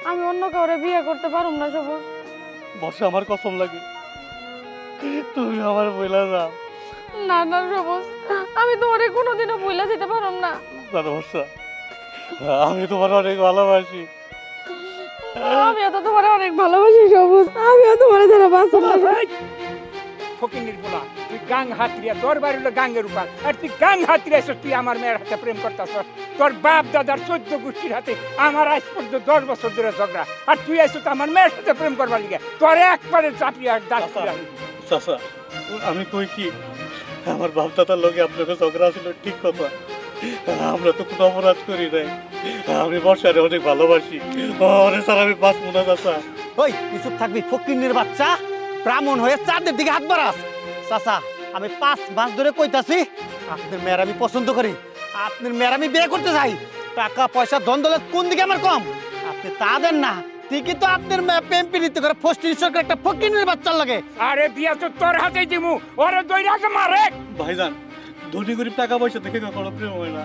আমি অন্য কাউরে বিয়ে করতে পারুম না সবুজ। বর্ষা, আমার কসম লাগে, তুমি আমার ভুলে যাও। না না সবুজ, আমি তোমারে কোনোদিনও ভুলে যেতে পারুম না। জানো বর্ষা, আমি তোমার অনেক ভালোবাসি। আমিও তো তোমারে অনেক ভালোবাসি সবুজ, আমিও তোমারে যারা বাঁচুম না। ফকিনির বলা তুই গাং হাতরিয়া, তোর বাড়ি হলো গাঙ্গের উপর, আর তুই গাং হাতরিয়া এসে তুই আমার মেয়ের হাতে প্রেম করতেছ। তোর বাপ দাদার 14 গোষ্ঠীর হাতে আমার আজ পর্যন্ত 10 বছর ধরে ঝগড়া, আর তুই এসে তো আমার মেয়ের সাথে প্রেম করবার লিগে তোর একবারে চাপিয়া দাঁত। চাচা, আমি কই কি, আমার বাপ দাদার লোকে আপনাকে ঝগড়া ছিল ঠিক কথা, আমরা তো কোনো অপরাধ করি নাই। আমি বর্ষারে অনেক ভালোবাসি, ওরে স্যার আমি বাঁচবো না চাচা। ওই কিছু থাকবি ফকিন্নির বাচ্চা, ব্রাহ্মণ হয়ে চাঁদের দিকে হাত বাড়াস। চাচা, আমি 5 মাস ধরে কইতাছি আপনার মেয়ের আমি পছন্দ করি, আপনার মেয়ের আমি বিয়ে করতে চাই। টাকা পয়সা ধন দৌলত কোন দিকে আমার কম, আপনি তা দেন না ঠিকই তো। আপনার মেয়ে প্রেম প্রীতি করে ফষ্টির সরকার একটা ফকিন্নির বাচ্চার লাগে। আরে বিয়া তো তোর হাতেই দিমু, ওরে দইরাকে মারে। ভাইজান, ধনী গরিব টাকা পয়সা দেখে কখনো প্রেম হয় না।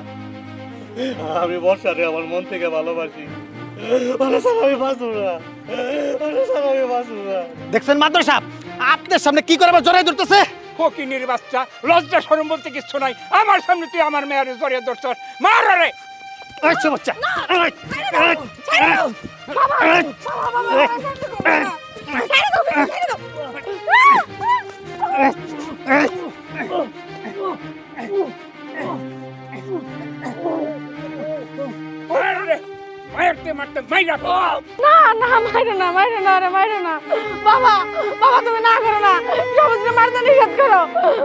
আমি বর্ষারে আমার মন থেকে ভালোবাসি, ওরে স্যার আমি বাঁচবো না, ওরে স্যার আমি বাঁচবো না। দেখছেন মাদ্র সাহেব, আপনার সামনে কি করে আবার জড়াই ধরতেছে? ফকিনির বাচ্চা, লজ্জা শরম বলতে কিচ্ছু নাই। আমার সামনে তুই আমার মেয়ের জড়িয়ে ধরছস, মার রে। আচ্ছা বাচ্চা, মারতে মারতে মাইরা। না না, মাইরো না, মাইরো না, আরে মাইরো না। বাবা, বাবা তুমি না করো না, সবুজরে মারতে নিষেধ করো।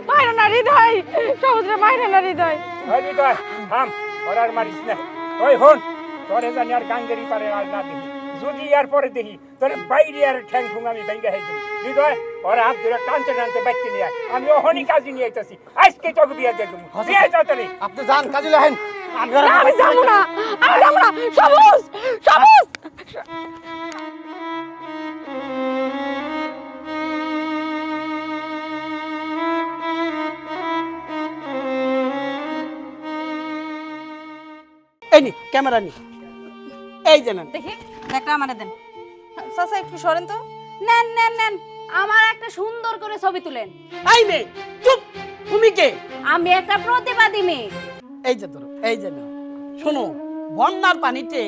মাইরো না হৃদয়, সবুজরে মাইরো না হৃদয়। হৃদয় থাম, ওর আর মারিস না। ওই হন, তোরে জানি আর গাঙ্গেরি পারে আর না দেখি, যদি আর পরে দেখি তোর বাইরে আর ঠ্যাং ঠুং আমি ভেঙে খাইছি। হৃদয়, ওর হাত ধরে টানতে টানতে বাইতে নিয়ে আয়, আমি ওহনি কাজে নিয়ে আইতাছি। আজকে তোকে বিয়ে দিয়ে দেবো, বিয়ে যাতে। আপনি যান কাজে লাগেন। আমি যাবো না, আমি যাবো না। সবুজ, সবুজ। এই নি ক্যামেরা নি, এই যে নেন। দেখি একটা আমারে দেন। চাচা একটু সরেন তো। নেন নেন নেন, আমার একটা সুন্দর করে ছবি তুলেন। এই নে, চুপ। তুমি কে? আমি একটা প্রতিবাদী মেয়ে। এই যে ধরো, এই যে নাও। শোনো, বন্যার পানিতে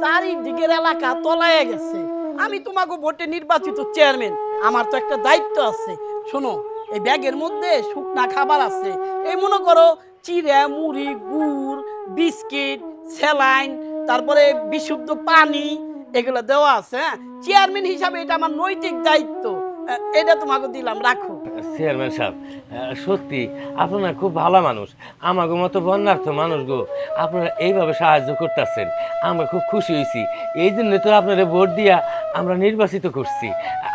চারিদিকের এলাকা তলায় গেছে। আমি তোমাকে ভোটে নির্বাচিত চেয়ারম্যান, আমার তো একটা দায়িত্ব আছে। শোনো, এই ব্যাগের মধ্যে শুকনা খাবার আছে। এই মনে করো চিড়া, মুড়ি, গুড়, বিস্কিট, স্যালাইন, তারপরে বিশুদ্ধ পানি, এগুলো দেওয়া আছে। চেয়ারম্যান হিসাবে এটা আমার নৈতিক দায়িত্ব, এটা তোমাকে দিলাম, রাখো। চেয়ারম্যান সাহেব, সত্যি আপনারা খুব ভালো মানুষ। আমাকে মতো বন্যার্থ মানুষ গো, আপনারা এইভাবে সাহায্য করতেছেন, আমরা খুব খুশি হয়েছি। এই জন্য তো আপনারা ভোট দিয়া আমরা নির্বাচিত করছি।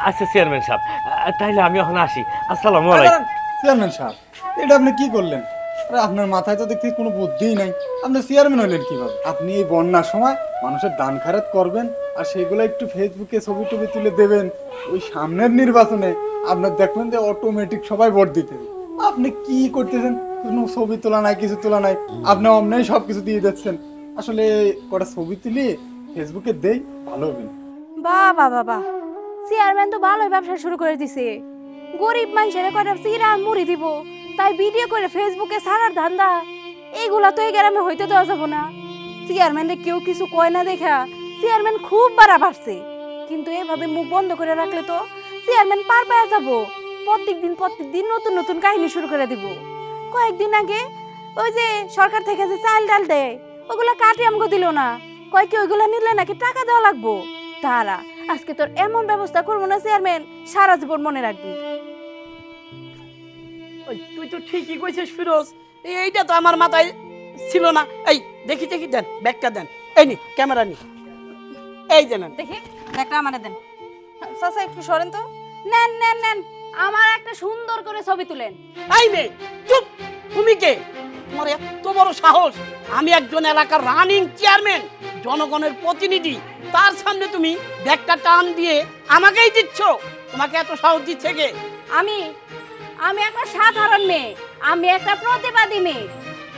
আচ্ছা চেয়ারম্যান সাহেব, তাইলে আমি এখন আসি। আসসালামু আলাইকুম। চেয়ারম্যান সাহেব, এটা আপনি কি করলেন? আরে আপনার মাথায় তো দেখতে কোনো বুদ্ধিই নাই, আপনি চেয়ারম্যান হলেন কিভাবে? আপনি এই বন্যার সময় মানুষের দান খারাত করবেন আর সেগুলো একটু ফেসবুকে ছবি টবি তুলে দেবেন। ওই সামনের নির্বাচনে আপনার দেখবেন যে অটোমেটিক সবাই ভোট দিতে। আপনি কি করতেছেন? কোনো ছবি তোলা নাই, কিছু তোলা নাই, আপনি অমনি সব কিছু দিয়ে দিচ্ছেন। আসলে কটা ছবি তুলি ফেসবুকে দেই, ভালো হবে। বাবা বাবা, চেয়ারম্যান তো ভালোই ব্যবসা শুরু করে দিছে। গরিব মানুষের কয়টা চিরা মুড়ি দিব, তাই ভিডিও করে ফেসবুকে ছাড়ার ধান্দা। এইগুলা তো এই গ্রামে হইতে দেওয়া যাবো না। চেয়ারম্যানে কেউ কিছু কয় না দেখা চেয়ারম্যান খুব বাড়া বাড়ছে, কিন্তু এভাবে মুখ বন্ধ করে রাখলে তো চেয়ারম্যান পার পাওয়া যাবো। প্রত্যেকদিন নতুন নতুন কাহিনী শুরু করে দিব। কয়েকদিন আগে ওই যে সরকার থেকে যে চাল ডাল দেয়, ওগুলা কাটে আমাকে দিল না, কয় কি ওইগুলা নিলে নাকি টাকা দেওয়া লাগবো। তারা আজকে তোর এমন ব্যবস্থা করবো না চেয়ারম্যান, সারা জীবন মনে রাখবি। ওই তুই তো ঠিকই কইছিস ফিরোজ, এইটা তো আমার মাথায় ছিল না। এই দেখি দেখি, দেন ব্যাগটা দেন। এই নি ক্যামেরা নি, এই যে নেন। দেখি একটা আমারে দেন। চাচা একটু সরেন তো। নেন নেন নেন, আমার একটা সুন্দর করে ছবি তুলেন। এই নে, চুপ। তুমি কে? তোমার এত বড় সাহস! আমি একজন এলাকার রানিং চেয়ারম্যান, জনগণের প্রতিনিধি, তার সামনে তুমি ব্যাগটা টান দিয়ে আমাকেই দিচ্ছ? তোমাকে এত সাহস দিচ্ছে কে? আমি একটা সাধারণ মেয়ে, আমি একটা প্রতিবাদী মেয়ে।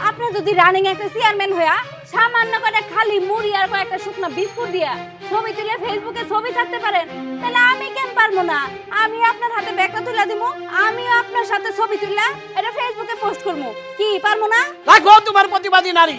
আপনি যদি রানিং একটা চেয়ারম্যান হইয়া সামান্য করে খালি মুড়ি আর কয়েকটা শুকনো বিস্কুট দিয়া ছবি তুলে ফেসবুকে ছবি ছাড়তে পারেন, তাহলে আমি কেন পারবো না? আমি আপনার হাতে ব্যাগটা তুলে দিব, আমিও আপনার সাথে ছবি তুললা এটা ফেসবুকে পোস্ট করবো, কি পারবো না? রাখো তোমার প্রতিবাদী নারী,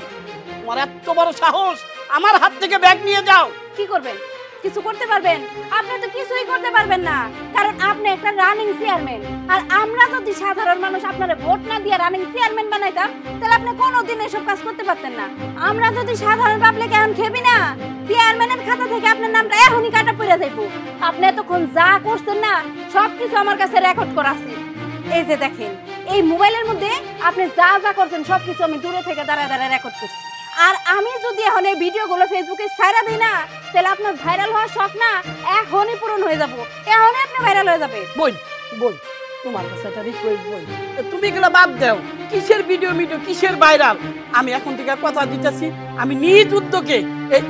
তোমার এত বড় সাহস আমার হাত থেকে ব্যাগ নিয়ে যাও। কি করবেন? কিছু করতে পারবেন? আপনি তো কিছুই করতে পারবেন না, কারণ আপনি একটা রানিং চেয়ারম্যান। আর আমরা যদি সাধারণ মানুষ আপনারে ভোট না দিয়ে রানিং চেয়ারম্যান বানাইতাম, তাহলে আপনি কোনোদিন এসব কাজ করতে পারতেন না। আমরা যদি সাধারণ পাবলিক এখন খেবি না, চেয়ারম্যানের খাতা থেকে আপনার নামটা এখনই কাটা পড়ে যাইব। আপনি এতক্ষণ যা করছেন না সবকিছু আমার কাছে রেকর্ড করা আছে। এই যে দেখেন, এই মোবাইলের মধ্যে আপনি যা যা করছেন সবকিছু আমি দূরে থেকে দাঁড়ায় দাঁড়ায় রেকর্ড করছি। আর আমি যদি এখন এই ভিডিওগুলো ফেসবুকে ছাড়া দিই না, তাহলে আপনার ভাইরাল হওয়ার শখ না এখনই পূরণ হয়ে যাব, এখনই আপনি ভাইরাল হয়ে যাবে। বই বই তোমার কাছে একটা রিকোয়েস্ট, বই তুমি এগুলো বাদ দাও। কিসের ভিডিও কিসের ভাইরাল? আমি এখন থেকে কথা দিতেছি, আমি নিজ উদ্যোগে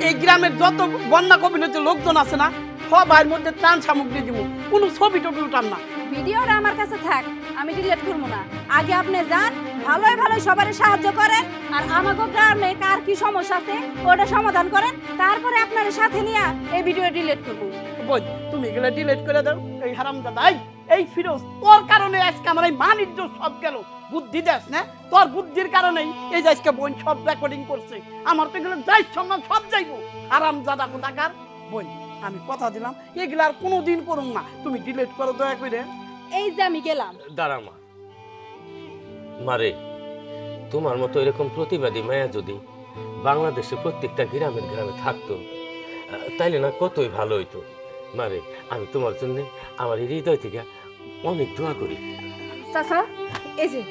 এই গ্রামের যত বন্যা কবিলতে লোকজন আছে না, সবার মধ্যে ত্রাণ সামগ্রী দিব, কোনো ছবি টবি উঠান না। ভিডিওটা আমার কাছে থাক, আমি ডিলিট করবো না। আগে আপনি যান, ভালোই ভালোই সবারই সাহায্য করেন, আর আমাকে গ্রামে কার কি সমস্যা আছে ওটা সমাধান করেন, তারপরে আপনার সাথে নিয়ে এই ভিডিও ডিলিট করবো। বই তুমি এগুলো ডিলিট করে দাও। এই হারামজাদা, এই ফিরোজ, তোর কারণে আজকে আমার এই মান ইজ্জত সব গেল। বুদ্ধি দেস না, তোর বুদ্ধির কারণেই এই যে আজকে বোন সব রেকর্ডিং করছে। আমার তো এগুলো যাই সম্মান সব যাইবো। হারামজাদা কোথাকার। বোন আমি কথা দিলাম এগুলো আর কোনোদিন করুম না, তুমি ডিলিট করো দয়া করে। এই যে আমি গেলাম। দাঁড়া মা, মারে তোমার মতো এরকম প্রতিবাদী মায়া যদি বাংলাদেশে প্রত্যেকটা গ্রামে থাকতো, তাইলে না কতই ভালো হইতো। মারে আমি তোমার জন্য আমার হৃদয় থেকে অনেক দোয়া করি। চাচা, এই যে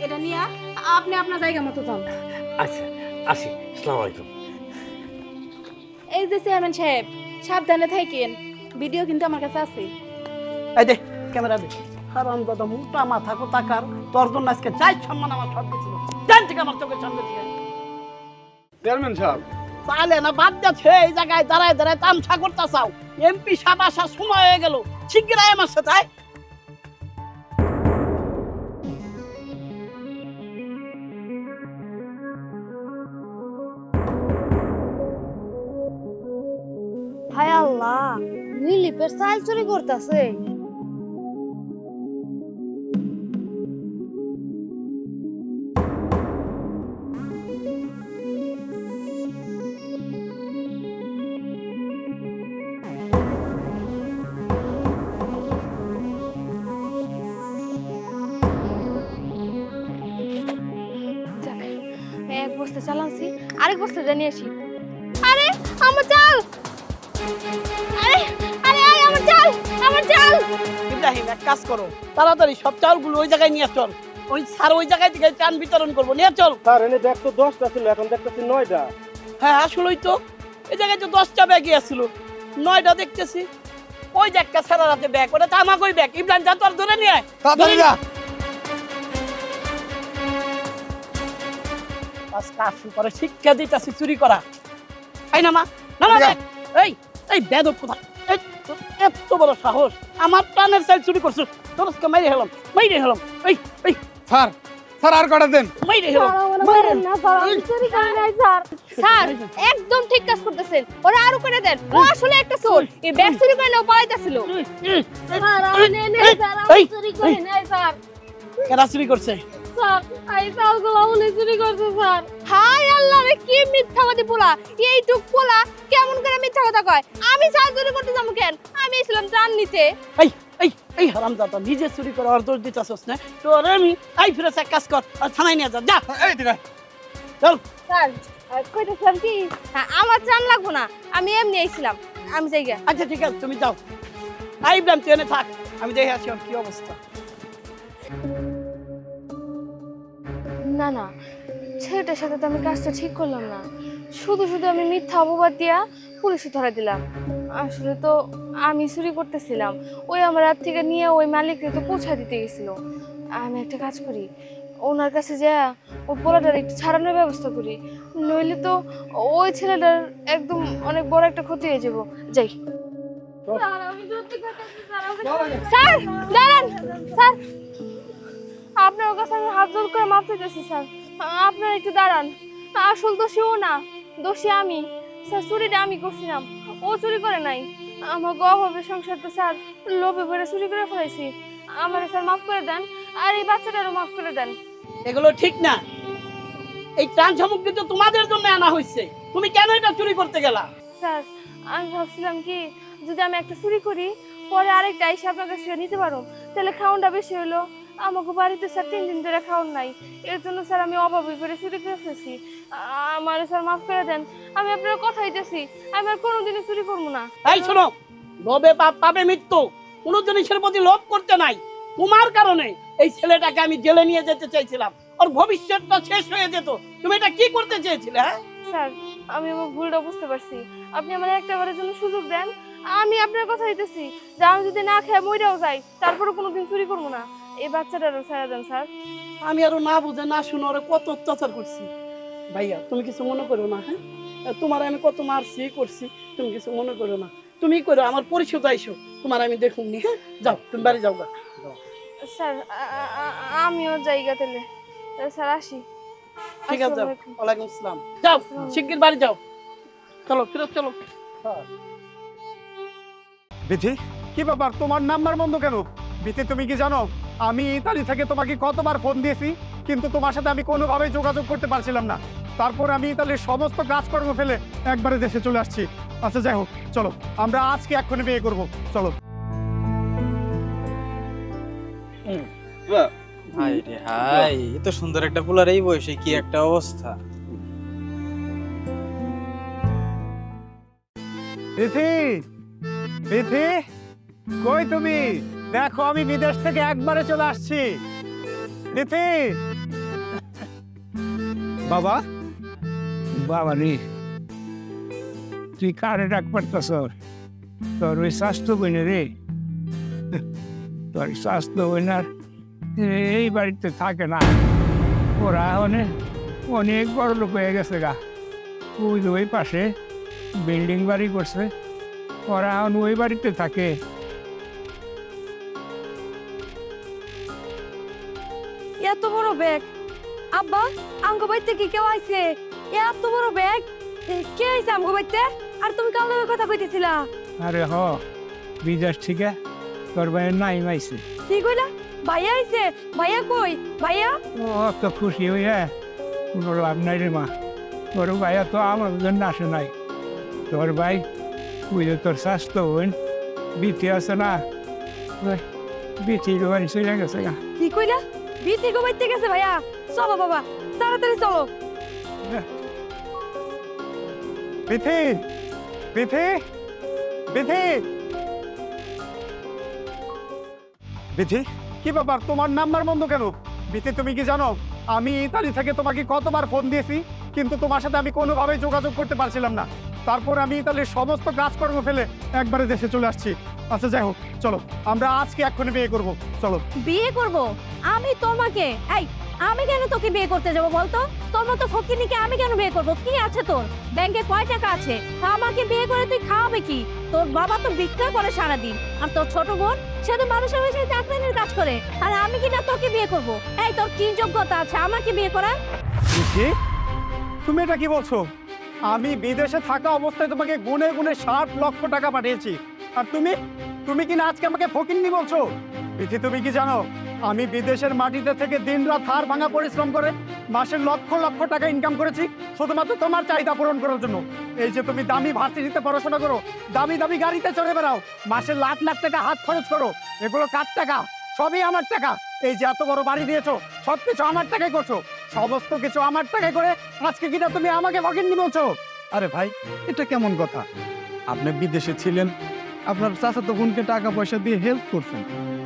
এটা নিয়ে আপনি আপনার জায়গা মতো যান। আচ্ছা আসি, আসসালামু আলাইকুম। এই যে চেয়ারম্যান সাহেব, সাবধানে থাকেন, ভিডিও কিন্তু আমার কাছে আছে। এই দে ক্যামেরা দে। হারামজাদা মোটা মাথা কোথাকার, তোর জন্য আজকে যাই সম্মান আমার সব কিছু জান থেকে আমার চোখের সামনে থেকে। চেয়ারম্যান সাহেব চালে না বাদ যাচ্ছে, এই জায়গায় দাঁড়ায় দাঁড়ায় তামসা করতে চাও। এমপি সাহেব আসার সময় হয়ে গেল, শিগগিরই আমার সাথে আয়। হায় আল্লাহ, নীলিপের চাল চুরি করতেছে। এক বস্তা চাল আনছি, আরেক বস্তা জানিয়ে আসি। আরে আমার চাল, আরে আরে আরে আমার চাল, আমার চাল। ইব্রাহিম এক কাজ করো, তাড়াতাড়ি সব চালগুলো ওই জায়গায় নিয়ে চল। ওই স্যার ওই জায়গায় থেকে ত্রাণ বিতরণ করবো, নিয়ে চল। স্যার এনে দেখ তো 10টা ছিল, এখন দেখতেছি 9টা। হ্যাঁ আসলেই তো, এই জায়গায় তো 10টা ব্যাগই আসছিল, 9টা দেখতেছি। ওই যে একটা স্যারের হাতে ব্যাগ, ওটা তো আমাকে ওই ব্যাগ। ইব্রাহিম যা তোর ধরে নিয়ে আয়। তাড়াতাড়ি যা। আজ কাজ করে শিক্ষা দিতেছি চুরি করা। এই না মা, না না, এই এই বেদব কোথা, এই তোর এত বড় সাহস, আমার প্রাণের চাল চুরি করছো। তোর মাইরে হেলাম, মাইরে হেলাম। এই এই স্যার, স্যার আর কটা দেন। মাইরে হেলাম, স্যার একদম ঠিক কাজ করতেছেন, ওরা আরো করে দেন। ও আসলে একটা চোর, এই ব্যাগ চুরি করে নাও পালাইতেছিল। স্যার আমি নেই স্যার, আমি চুরি করি নাই স্যার। কেডা চুরি করছে? স্যার এই চালগুলো উনি চুরি করছে স্যার। হায় আল্লাহ রে, কি মিথ্যাবাদী পোলা, এইটুক পোলা কেমন করে মিথ্যা কথা কয়। আমি চাল চুরি করতে যাবো কেন? আমি ছিলাম ত্রাণ নিতে। এই এই এই হারামজাদা, নিজে চুরি করে আর দোষ দিতেছস না তোর। আমি এই ফিরেছে এক কাজ কর, আর থানায় নিয়ে যা। যা এই দিকে চল। স্যার কইতেছিলাম কি, আমার ত্রাণ লাগবো না, আমি এমনি আইছিলাম, আমি যাই গে। আচ্ছা ঠিক আছে, তুমি যাও। আই ইব্রাহিম তুই এনে থাক, আমি দেখে আসি ওর কি অবস্থা। না না, ছেলেটার সাথে তো আমি কাজটা ঠিক করলাম না, শুধু শুধু আমি মিথ্যা অপবাদ দিয়া পুলিশে ধরা দিলাম। আসলে তো আমি চুরি করতেছিলাম, ওই আমার হাত থেকে নিয়ে ওই মালিককে তো পৌঁছা দিতে গেছিল। আমি একটা কাজ করি, ওনার কাছে যা ওই পোলাটার একটু ছাড়ানোর ব্যবস্থা করি, নইলে তো ওই ছেলেটার একদম অনেক বড় একটা ক্ষতি হয়ে যাব। যাই। স্যার দাঁড়ান, স্যার আপনার কাছে আমি হাত জোর করে মাপ চাইতেছি স্যার। আপনারা একটু দাঁড়ান। আসল দোষী ও না, দোষী আমি। স্যার চুরিটা আমি করছিলাম, ও চুরি করে নাই। আমার অভাবের সংসার তো স্যার লোভে ভরে চুরি করে ফেলাইছি। আমার স্যার মাফ করে দেন, আর এই বাচ্চাটারও মাফ করে দেন। এগুলো ঠিক না। এই ত্রাণ সামগ্রী তো তোমাদের জন্য আনা হয়েছে, তুমি কেন এটা চুরি করতে গেলা? স্যার আমি ভাবছিলাম কি, যদি আমি একটা চুরি করি পরে আরেকটা এসে আপনার কাছ থেকে নিতে পারো, তাহলে খাওয়ানটা বেশি হলো। আমাকে বাড়িতে স্যার 3 দিন ধরে খাওয়ান নাই, এর জন্য স্যার আমি অভাবে করে চুরি করে ফেলেছি। আমার স্যার মাফ করে দেন, আমি আপনার কথা দিতেছি আমি আর কোনোদিনই চুরি করবো না। এই শোনো, লোভে পাপ পাবে মৃত্যু। কোনো জিনিসের প্রতি লোভ করতে নাই। তোমার কারণে এই ছেলেটাকে আমি জেলে নিয়ে যেতে চাইছিলাম, ওর ভবিষ্যৎটা শেষ হয়ে যেত। তুমি এটা কি করতে চেয়েছিলে? হ্যাঁ স্যার আমি আমার ভুলটা বুঝতে পারছি, আপনি আমার একটাবারের জন্য সুযোগ দেন। আমি আপনার কথা দিতেছি যে আমি যদি না খেয়ে মইরাও যাই, তারপরে কোনোদিন চুরি করবো না। এই বাচ্চাটারও ছেড়ে দেন স্যার। আমি আরো না বুঝে না শুনে ওরা কত অত্যাচার করছি। ভাইয়া তুমি কিছু মনে করো না। হ্যাঁ তোমার আমি কত মারছি করছি, তুমি কিছু মনে করো না। তুমি করো, আমার পরিশোধ আইসো, তোমার আমি দেখুননি। হ্যাঁ যাও, তুমি বাড়ি যাও গা। স্যার আমিও জায়গা তেলে স্যার আসি। ঠিক আছে যাও। ওয়ালাইকুম আসসালাম। যাও শিগগির বাড়ি যাও। চলো ফিরত চলো। বিথি, কি ব্যাপার, তোমার নাম্বার বন্ধ কেন? বিথি তুমি কি জানো আমি ইতালি থেকে তোমাকে কতবার ফোন দিয়েছি, কিন্তু তোমার সাথে আমি কোনোভাবেই যোগাযোগ করতে পারছিলাম না। তারপর আমি ইতালির সমস্ত কাজকর্ম ফেলে একবারে দেশে চলে আসছি। আচ্ছা যাই হোক, চলো আমরা আজকে এক্ষুনি বিয়ে করবো, চলো। হাই রে হাই, এত সুন্দর একটা পোলার এই বয়সে কি একটা অবস্থা। বিথি, বিথি কই তুমি? দেখো আমি বিদেশ থেকে একবারে চলে আসছি। বিথি, বাবা বাবা রে, তুই কারে ডাক পারতাস? তোর ওই স্বাস্থ্য বইনে রে, তোর স্বাস্থ্য বইনার এই বাড়িতে থাকে না। ওরা অনেক বড় লোক হয়ে গেছে গা। ওই পাশে বিল্ডিং বাড়ি করছে, ওরা এখন ওই বাড়িতে থাকে। এত বড় ব্যাগ, আব্বা আমগো বাইতে কি কেউ আইছে? এত বড় ব্যাগ কে আইছে আমগো বাইতে? আর তুমি কাল কথা কইতেছিলা? আরে হ, বিদেশ থেকে তোর ভাইয়ের নাই মাইছে। কি কইলা? ভাইয়া আইছে? ভাইয়া কই? ভাইয়া ও তো খুশি হইয়া কোনো লাভ নাই রে মা। তোর ভাইয়া তো আমার জন্য আসে নাই। তোর ভাই ওই যে তোর স্বাস্থ্য বোন বিথি আছে না, বিথির বাড়ি চলে গেছে গা। কি কইলা? বিথি গো বাইতে গেছে ভাইয়া? চলো বাবা তাড়াতাড়ি চলো। বিথি, বিথি, বিথি, বিথি কি ব্যাপার, তোমার নাম্বার বন্ধ কেন? বিথি তুমি কি জানো আমি ইতালি থেকে তোমাকে কতবার ফোন দিয়েছি, কিন্তু তোমার সাথে আমি কোনোভাবেই যোগাযোগ করতে পারছিলাম না। তারপর আমি ইতালির সমস্ত কাজকর্ম ফেলে একবারে দেশে চলে আসছি। আচ্ছা যাই হোক, চলো আমরা আজকে এক্ষুনি বিয়ে করবো, চলো। বিয়ে করব? আমি তোমাকে? এই আমি কেন তোকে বিয়ে করতে যাব বলতো? তোর মতো ফকিনীকে আমি কেন বিয়ে করব? কি আছে তোর ব্যাংকে, কয় টাকা আছে? আমাকে বিয়ে করে তুই খাওয়াবে কি? তোর বাবা তো বিক্রয় করে সারাদিন, আর তোর ছোট বোন সে তো মানুষের বাসায় চাকরানির কাজ করে, আর আমি কি না তোকে বিয়ে করব? এই তোর কি যোগ্যতা আছে আমাকে বিয়ে করার? তুমি এটা কি বলছো? আমি বিদেশে থাকা অবস্থায় তোমাকে গুনে গুনে 60 লক্ষ টাকা পাঠিয়েছি, আর তুমি কি না আজকে আমাকে ফকিন্নি বলছো? বিথি তুমি কি জানো আমি বিদেশের মাটিতে থেকে দিনরাত হাড় ভাঙা পরিশ্রম করে মাসে লক্ষ লক্ষ টাকা ইনকাম করেছি শুধুমাত্র তোমার চাহিদা পূরণ করার জন্য। এই যে তুমি দামি ভার্সিটিতে পড়াশোনা করো, দামি দামি গাড়িতে চড়ে বেড়াও, মাসে লাখ লাখ টাকা হাত খরচ করো, এগুলো কার টাকা? সবই আমার টাকা। এই যে এত বড় বাড়ি দিয়েছো সবকিছু আমার টাকায় করছো, সমস্ত কিছু আমার টাকায় করে আজকে কিনা তুমি আমাকে ফকিন্নি বলছো? আরে ভাই এটা কেমন কথা? আপনি বিদেশে ছিলেন, আপনার চাচাতো বোনকে টাকা পয়সা দিয়ে হেল্প করছেন,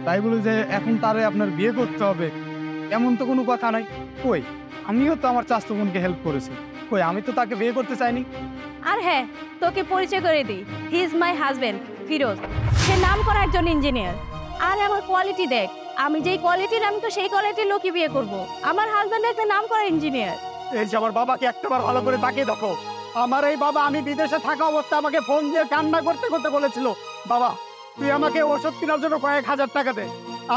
তাই বলে যে এখন তারে আপনার বিয়ে করতে হবে এমন তো কোনো কথা নাই। কই আমিও তো আমার চাচাতো বোনকে হেল্প করেছি, কই আমি তো তাকে বিয়ে করতে চাইনি। আর হ্যাঁ, তোকে পরিচয় করে দিই, he is my husband Firoz. সে নাম করা একজন ইঞ্জিনিয়ার। আর আমার কোয়ালিটি দেখ, আমি যেই কোয়ালিটির আমি তো সেই কোয়ালিটির লোকই বিয়ে করব। আমার হাজবেন্ড একটা নাম করা ইঞ্জিনিয়ার। এই যে আমার বাবাকে একটাবার ভালো করে তাকিয়ে দেখো। আমার এই বাবা আমি বিদেশে থাকা অবস্থা আমাকে ফোন দিয়ে কান্না করতে করতে বলেছিল, বাবা তুই আমাকে ওষুধ কেনার জন্য কয়েক হাজার টাকা দে।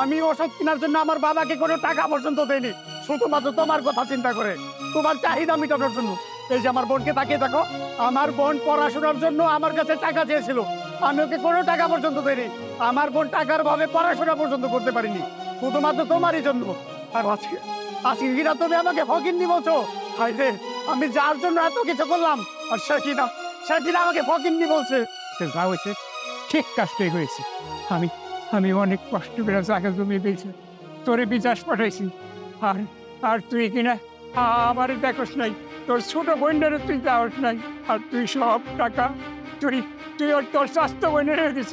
আমি ওষুধ কেনার জন্য আমার বাবাকে কোনো টাকা পর্যন্ত দেয়নি, শুধুমাত্র তোমার কথা চিন্তা করে, তোমার চাহিদা মেটানোর জন্য। এই যে আমার বোনকে তাকিয়ে দেখো, আমার বোন পড়াশোনার জন্য আমার কাছে টাকা চেয়েছিল, আমি ওকে কোনো টাকা পর্যন্ত দেয়নি। আমার বোন টাকার ভাবে পড়াশোনা পর্যন্ত করতে পারিনি, শুধুমাত্র তোমারই জন্য। আর আজকে আজকে কিনা তুমি আমাকে ফকিন্নি বলছো? হাই রে, আমি যার জন্য এত কিছু করলাম, আর সে কিনা আমাকে ফকিন্নি বলছে। যা হয়েছে ঠিক কাজটাই হয়েছে। আমি আমি অনেক কষ্ট করে জায়গা জমি দিয়েছি, তোরে বিচাস পাঠাইছি, আর আর তুই কিনা আমারই দেখোস নাই, তোর ছোট বোনেরও তুই দেওয়াস নাই, আর তুই সব টাকা তুই ওর তোর স্বাস্থ্য বোনের হয়ে দিস।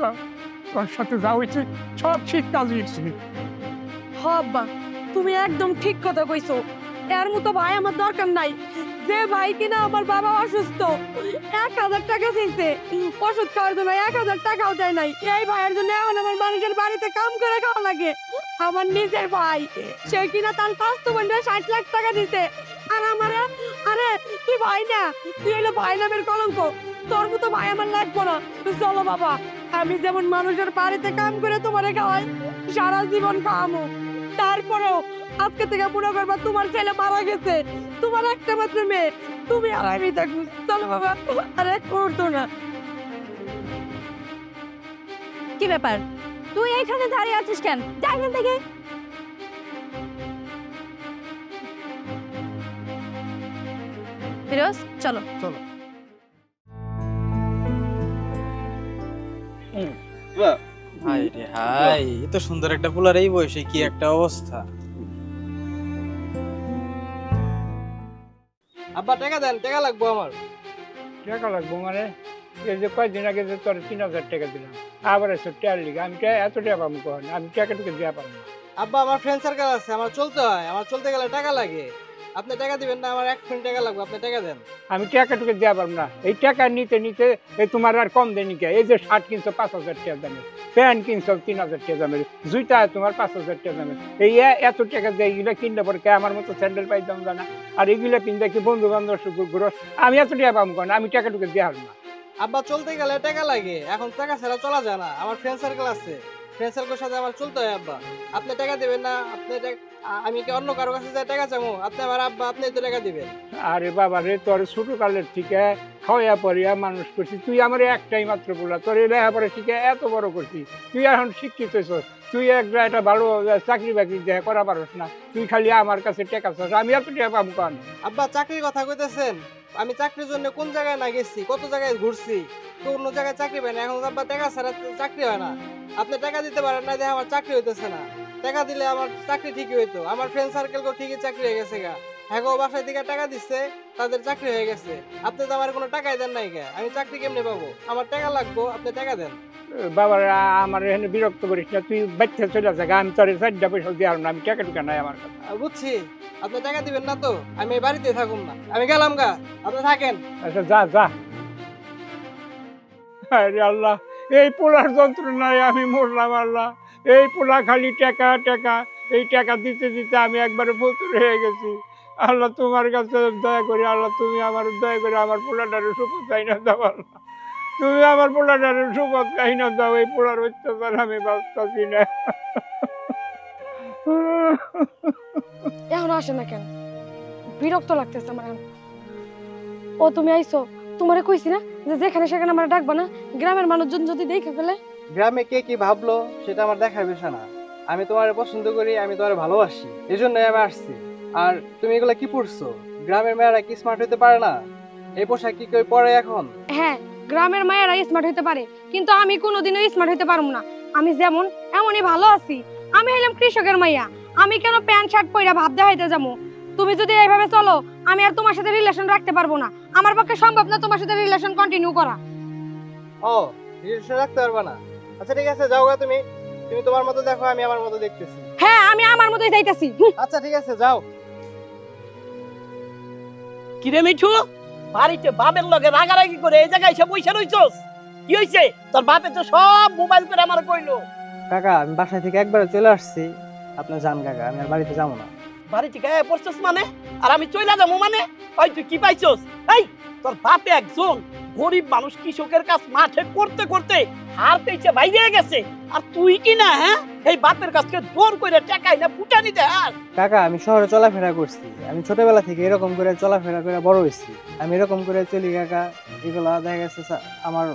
তোর সাথে যা হয়েছে সব ঠিক কাজ হয়েছে। আব্বা তুমি একদম ঠিক কথা কইছো, এর মতো ভাই আমার দরকার নাই। যে ভাই কিনা আমার বাবা অসুস্থ, 1000 টাকা দিয়েছে ওষুধ খাওয়ার জন্য, 1000 টাকাও দেয় নাই। এই ভাইয়ের জন্য এখন আমার মানুষের বাড়িতে কাম করে খাওয়া লাগে। আমার নিজের ভাই, সে কিনা তার স্বাস্থ্য বোনের 60 লাখ টাকা দিতে, আর আমার আরে তুই ভাই না, তুই হলো ভাই নামের কলঙ্ক। তোর মতো ভাই আমার লাগবো না। চলো বাবা, আমি যেমন মানুষের বাড়িতে কাম করে তোমারে খাওয়াই, সারা জীবন খাওয়াবো। তারপরেও আজকে থেকে মনে করবা তোমার ছেলে মারা গেছে, তোমার একটা মাত্র মেয়ে, তুমি আর আমি থাকবো। চলো বাবা, আরে করতো না। কি ব্যাপার, তুই এখানে দাঁড়িয়ে আছিস কেন? যা এখান থেকে। ফিরোজ চলো চলো। হাই রে হাই, এত সুন্দর একটা পোলার এই বয়সে কি একটা অবস্থা। আব্বা টাকা দেন, টাকা লাগবো আমার। টাকা লাগবো মানে? এই যে কয়েকদিন আগে যে তোর 3000 টাকা দিলাম, আবার এসে টাকার লিগে আমি এত টাকা পাবো কখন? আমি টাকাটুকু দেওয়া পারবো না। আব্বা আমার ফ্রেন্ড সার্কেল আছে, আমার চলতে হয়, আমার চলতে গেলে টাকা লাগে। আপনি টাকা দিবেন না? আমার 1 ফ্রেন্ড টাকা লাগবে, আপনি টাকা দেন। আমি টাকাটুকু দেওয়া পারবো না। এই টাকা নিতে নিতে এই তোমার আর কম দেয়নি কে? এই যে শার্ট কিনছো 5000 টাকা দামের, প্যান্ট কিনছো 3000 টাকা দামের, জুতা তোমার 5000 টাকা দামের, এই এত টাকা দিয়ে এগুলো কিনলে পরে কে আমার মতো স্যান্ডেল পাইতাম জানা? আর এগুলো কিনতে কি বন্ধু বান্ধব ঘুরো? আমি এত টাকা পাবো কেন? আমি টাকাটুকু দেওয়া না। আব্বা চলতে গেলে টাকা লাগে, এখন টাকা ছাড়া চলা যায় না। আমার ফ্রেন্ড সার্কেল আছে, ফ্রেন্ড সার্কেলের সাথে আমার চলতে হয়। আব্বা আপনি টাকা দিবেন না? আমি কি অন্য কারো কাছে টাকা চাবো? আপনি আমার আব্বা, আপনি তো টাকা দিবেন। আরে বাবা রে, তোর ছোট কালের থেকে খাওয়া পড়িয়া মানুষ করছি, তুই আমার একটাই মাত্র বলা, তোর লেখাপড়া শিখে এত বড় করছি, তুই এখন শিক্ষিত হইছিস, তুই একটা ভালো চাকরি বাকরি দেখা করা পারস না, তুই খালি আমার কাছে টাকা চাস। আমি এত টাকা পাবো কেন? আব্বা চাকরির কথা কইতেছেন, আমি চাকরির জন্য কোন জায়গায় না গেছি, কত জায়গায় ঘুরছি, কোন জায়গায় চাকরি পাই না। এখন আব্বা টাকা ছাড়া চাকরি হয় না। আপনি টাকা দিতে পারেন না, দেখে আমার চাকরি হইতেছে না। টাকা দিলে আমার চাকরি ঠিকই হইতো। আমার ফ্রেন্ড সার্কেলকেও ঠিকই চাকরি হয়ে গেছে গা, হ্যাঁ বাসায় দিকে টাকা দিচ্ছে, তাদের চাকরি হয়ে গেছে। আপনি তো আমার কোনো টাকাই দেন নাই গা, আমি চাকরি কেমনে পাবো? আমার টাকা লাগবো, আপনি টাকা দেন। বাবার আমার এখানে বিরক্ত করিস না, তুই বাচ্চা চলে যাগা, আমি তোর 4টা পয়সা দেওয়ার না, আমি টাকা টুকা নাই আমার কাছে। বুঝছি, আপনি টাকা দিবেন না তো আমি এই বাড়িতে থাকুন না, আমি গেলাম গা, আপনি থাকেন। আচ্ছা যা যা। আরে আল্লাহ, এই পোলার যন্ত্রণায় আমি মরলাম। আল্লাহ, এই পোলা খালি টাকা টাকা, এই টাকা দিতে দিতে আমি একবারে ফতুর হয়ে গেছি। আল্লাহ তোমার কাছে দয়া করে, আল্লাহ তুমি আমার দয়া করে আমার পোলাটারে সুপথ চাই না দাও। আল্লাহ তুমি আমার পোলাটারে সুপথ চাই না দাও, এই পোলার অত্যাচার আমি বাঁচতেছি না। এখন আসে না কেন? বিরক্ত লাগতেছে আমার এখন। ও তুমি আইছো, তোমারে কইছি না যে যেখানে সেখানে আমার ডাকবা না, গ্রামের মানুষজন যদি দেখে ফেলে। গ্রামে কে কি ভাবলো সেটা আমার দেখার বিষয় না। আমি তোমার পছন্দ করি, আমি তোমার ভালোবাসি, এই জন্যই আমি আসছি। আর তুমি এগুলা কি পড়ছো? গ্রামের মেয়েরা কি স্মার্ট হইতে পারে না? এই পোশাক কি কেউ পরে এখন? হ্যাঁ, গ্রামের মায়েরা স্মার্ট হইতে পারে, কিন্তু আমি কোনোদিনও স্মার্ট হইতে পারবো না। আমি যেমন এমনই ভালো আছি। আমি হইলাম কৃষকের মাইয়া, আমি কেন প্যান্ট শার্ট পরে ভাব দেখাইতে যাবো? তুমি যদি এইভাবে চলো, আমি আর তোমার সাথে রিলেশন রাখতে পারবো না। আমার পক্ষে সম্ভব না তোমার সাথে রিলেশন কন্টিনিউ করা। ও, রিলেশন রাখতে পারবা না? আচ্ছা ঠিক আছে, যাও গা তুমি, তুমি তোমার মতো দেখো, আমি আমার মতো দেখতেছি। হ্যাঁ, আমি আমার মতোই যাইতাছি। আচ্ছা ঠিক আছে, যাও। কিরে মিঠু, বাড়িতে বাপের লগে রাগারাগি করে এই জায়গায় এসে বসে রইছস? কি হইছে? তোর বাপে তো সব মোবাইল করে আমার কইলো। কাকা, আমি বাসা থেকে একবার চলে আসছি, আপনি যান কাকা, আমি আর বাড়িতে যাবো না। বাড়ি থেকে পড়ছস মানে? আর আমি চইলা যাবো মানে? ওই তুই কি পাইছস? এই তোর বাপে একজন গরিব মানুষ কৃষকের কাজ মাঠে করতে করতে হার পেয়েছে বাইরে গেছে, আর তুই কি না হ্যাঁ এই বাপের কাছকে জোর করে টাকাই না ফুটানি দে। আর কাকা আমি শহরে চলাফেরা করছি, আমি ছোটবেলা থেকে এরকম করে চলাফেরা করে বড় হয়েছি, আমি এরকম করে চলি কাকা। এগুলা দেখা গেছে আমার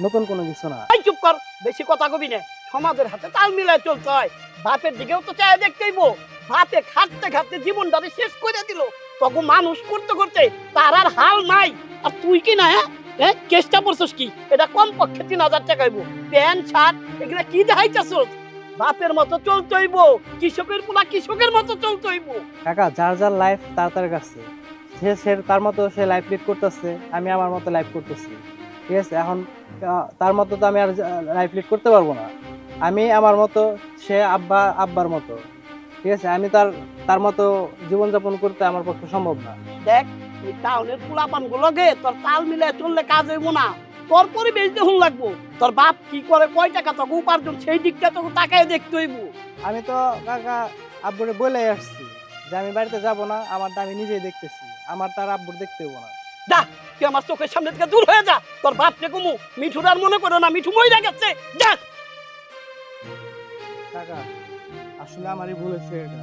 নতুন কোনো কিছু না। এই চুপ কর, বেশি কথা কবি না। সমাজের হাতে তাল মিলায় চলতে হয়, বাপের দিকেও তো চায় দেখতেইব। বাপে খাটতে খাটতে জীবনটাকে শেষ করে দিল, তখন মানুষ করতে করতে তার আর হাল নাই। আর তুই কি না হ্যাঁ চেষ্টা করছিস কি? এটা কম পক্ষে 3000 টাকা হইব, প্যান্ট শার্ট এগুলা কি দেখাইতেছস? বাপের মতো চলতে হইব, কৃষকের পোলা কৃষকের মতো চলতে হইব। কাকা যার যার লাইফ তার কাছে, সে তার মতো সে লাইফ লিড করতেছে, আমি আমার মতো লাইফ করতেছি, ঠিক আছে। এখন তার মতো তো আমি আর লাইফ লিড করতে পারবো না। আমি আমার মতো, সে আব্বার মতো, ঠিক আছে। আমি তার মতো জীবনযাপন করতে আমার পক্ষে সম্ভব না। দেখ এই টাউনের পোলাপান গুলোকে তোর তাল মিলায় চললে কাজ হইব না, তোর পরিবেশ দেখুন লাগবো। তোর বাপ কি করে, কয় টাকা তোকে উপার্জন, সেই দিকটা তোকে তাকায় দেখতে হইব। আমি তো কাকা আব্বুরে বলে আসছি যে আমি বাড়িতে যাব না, আমার আমি নিজেই দেখতেছি, আমার তার আব্বুর দেখতে হইব না। যা তুই আমার চোখের সামনে থেকে দূর হয়ে যা। তোর বাপকে কুমু মিঠুর আর মনে করো না, মিঠু মইরা গেছে। যা কাকা আসলে আমারই ভুল হয়েছে এটা।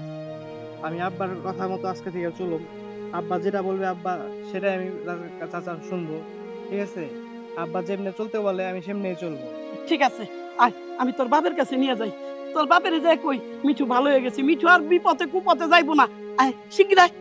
আমি আব্বার কথা মতো আজকে থেকে চলুম, আব্বা যেটা বলবে আব্বা সেটাই আমি চাচা শুনবো, ঠিক আছে। আব্বা যেমনি চলতে বলে আমি সেমনিই চলবো। ঠিক আছে, আয় আমি তোর বাপের কাছে নিয়ে যাই। তোর বাপের যাই কই মিঠু ভালো হয়ে গেছে, মিঠু আর বিপদে কুপথে যাইবো না। আয় শিগগির আয়।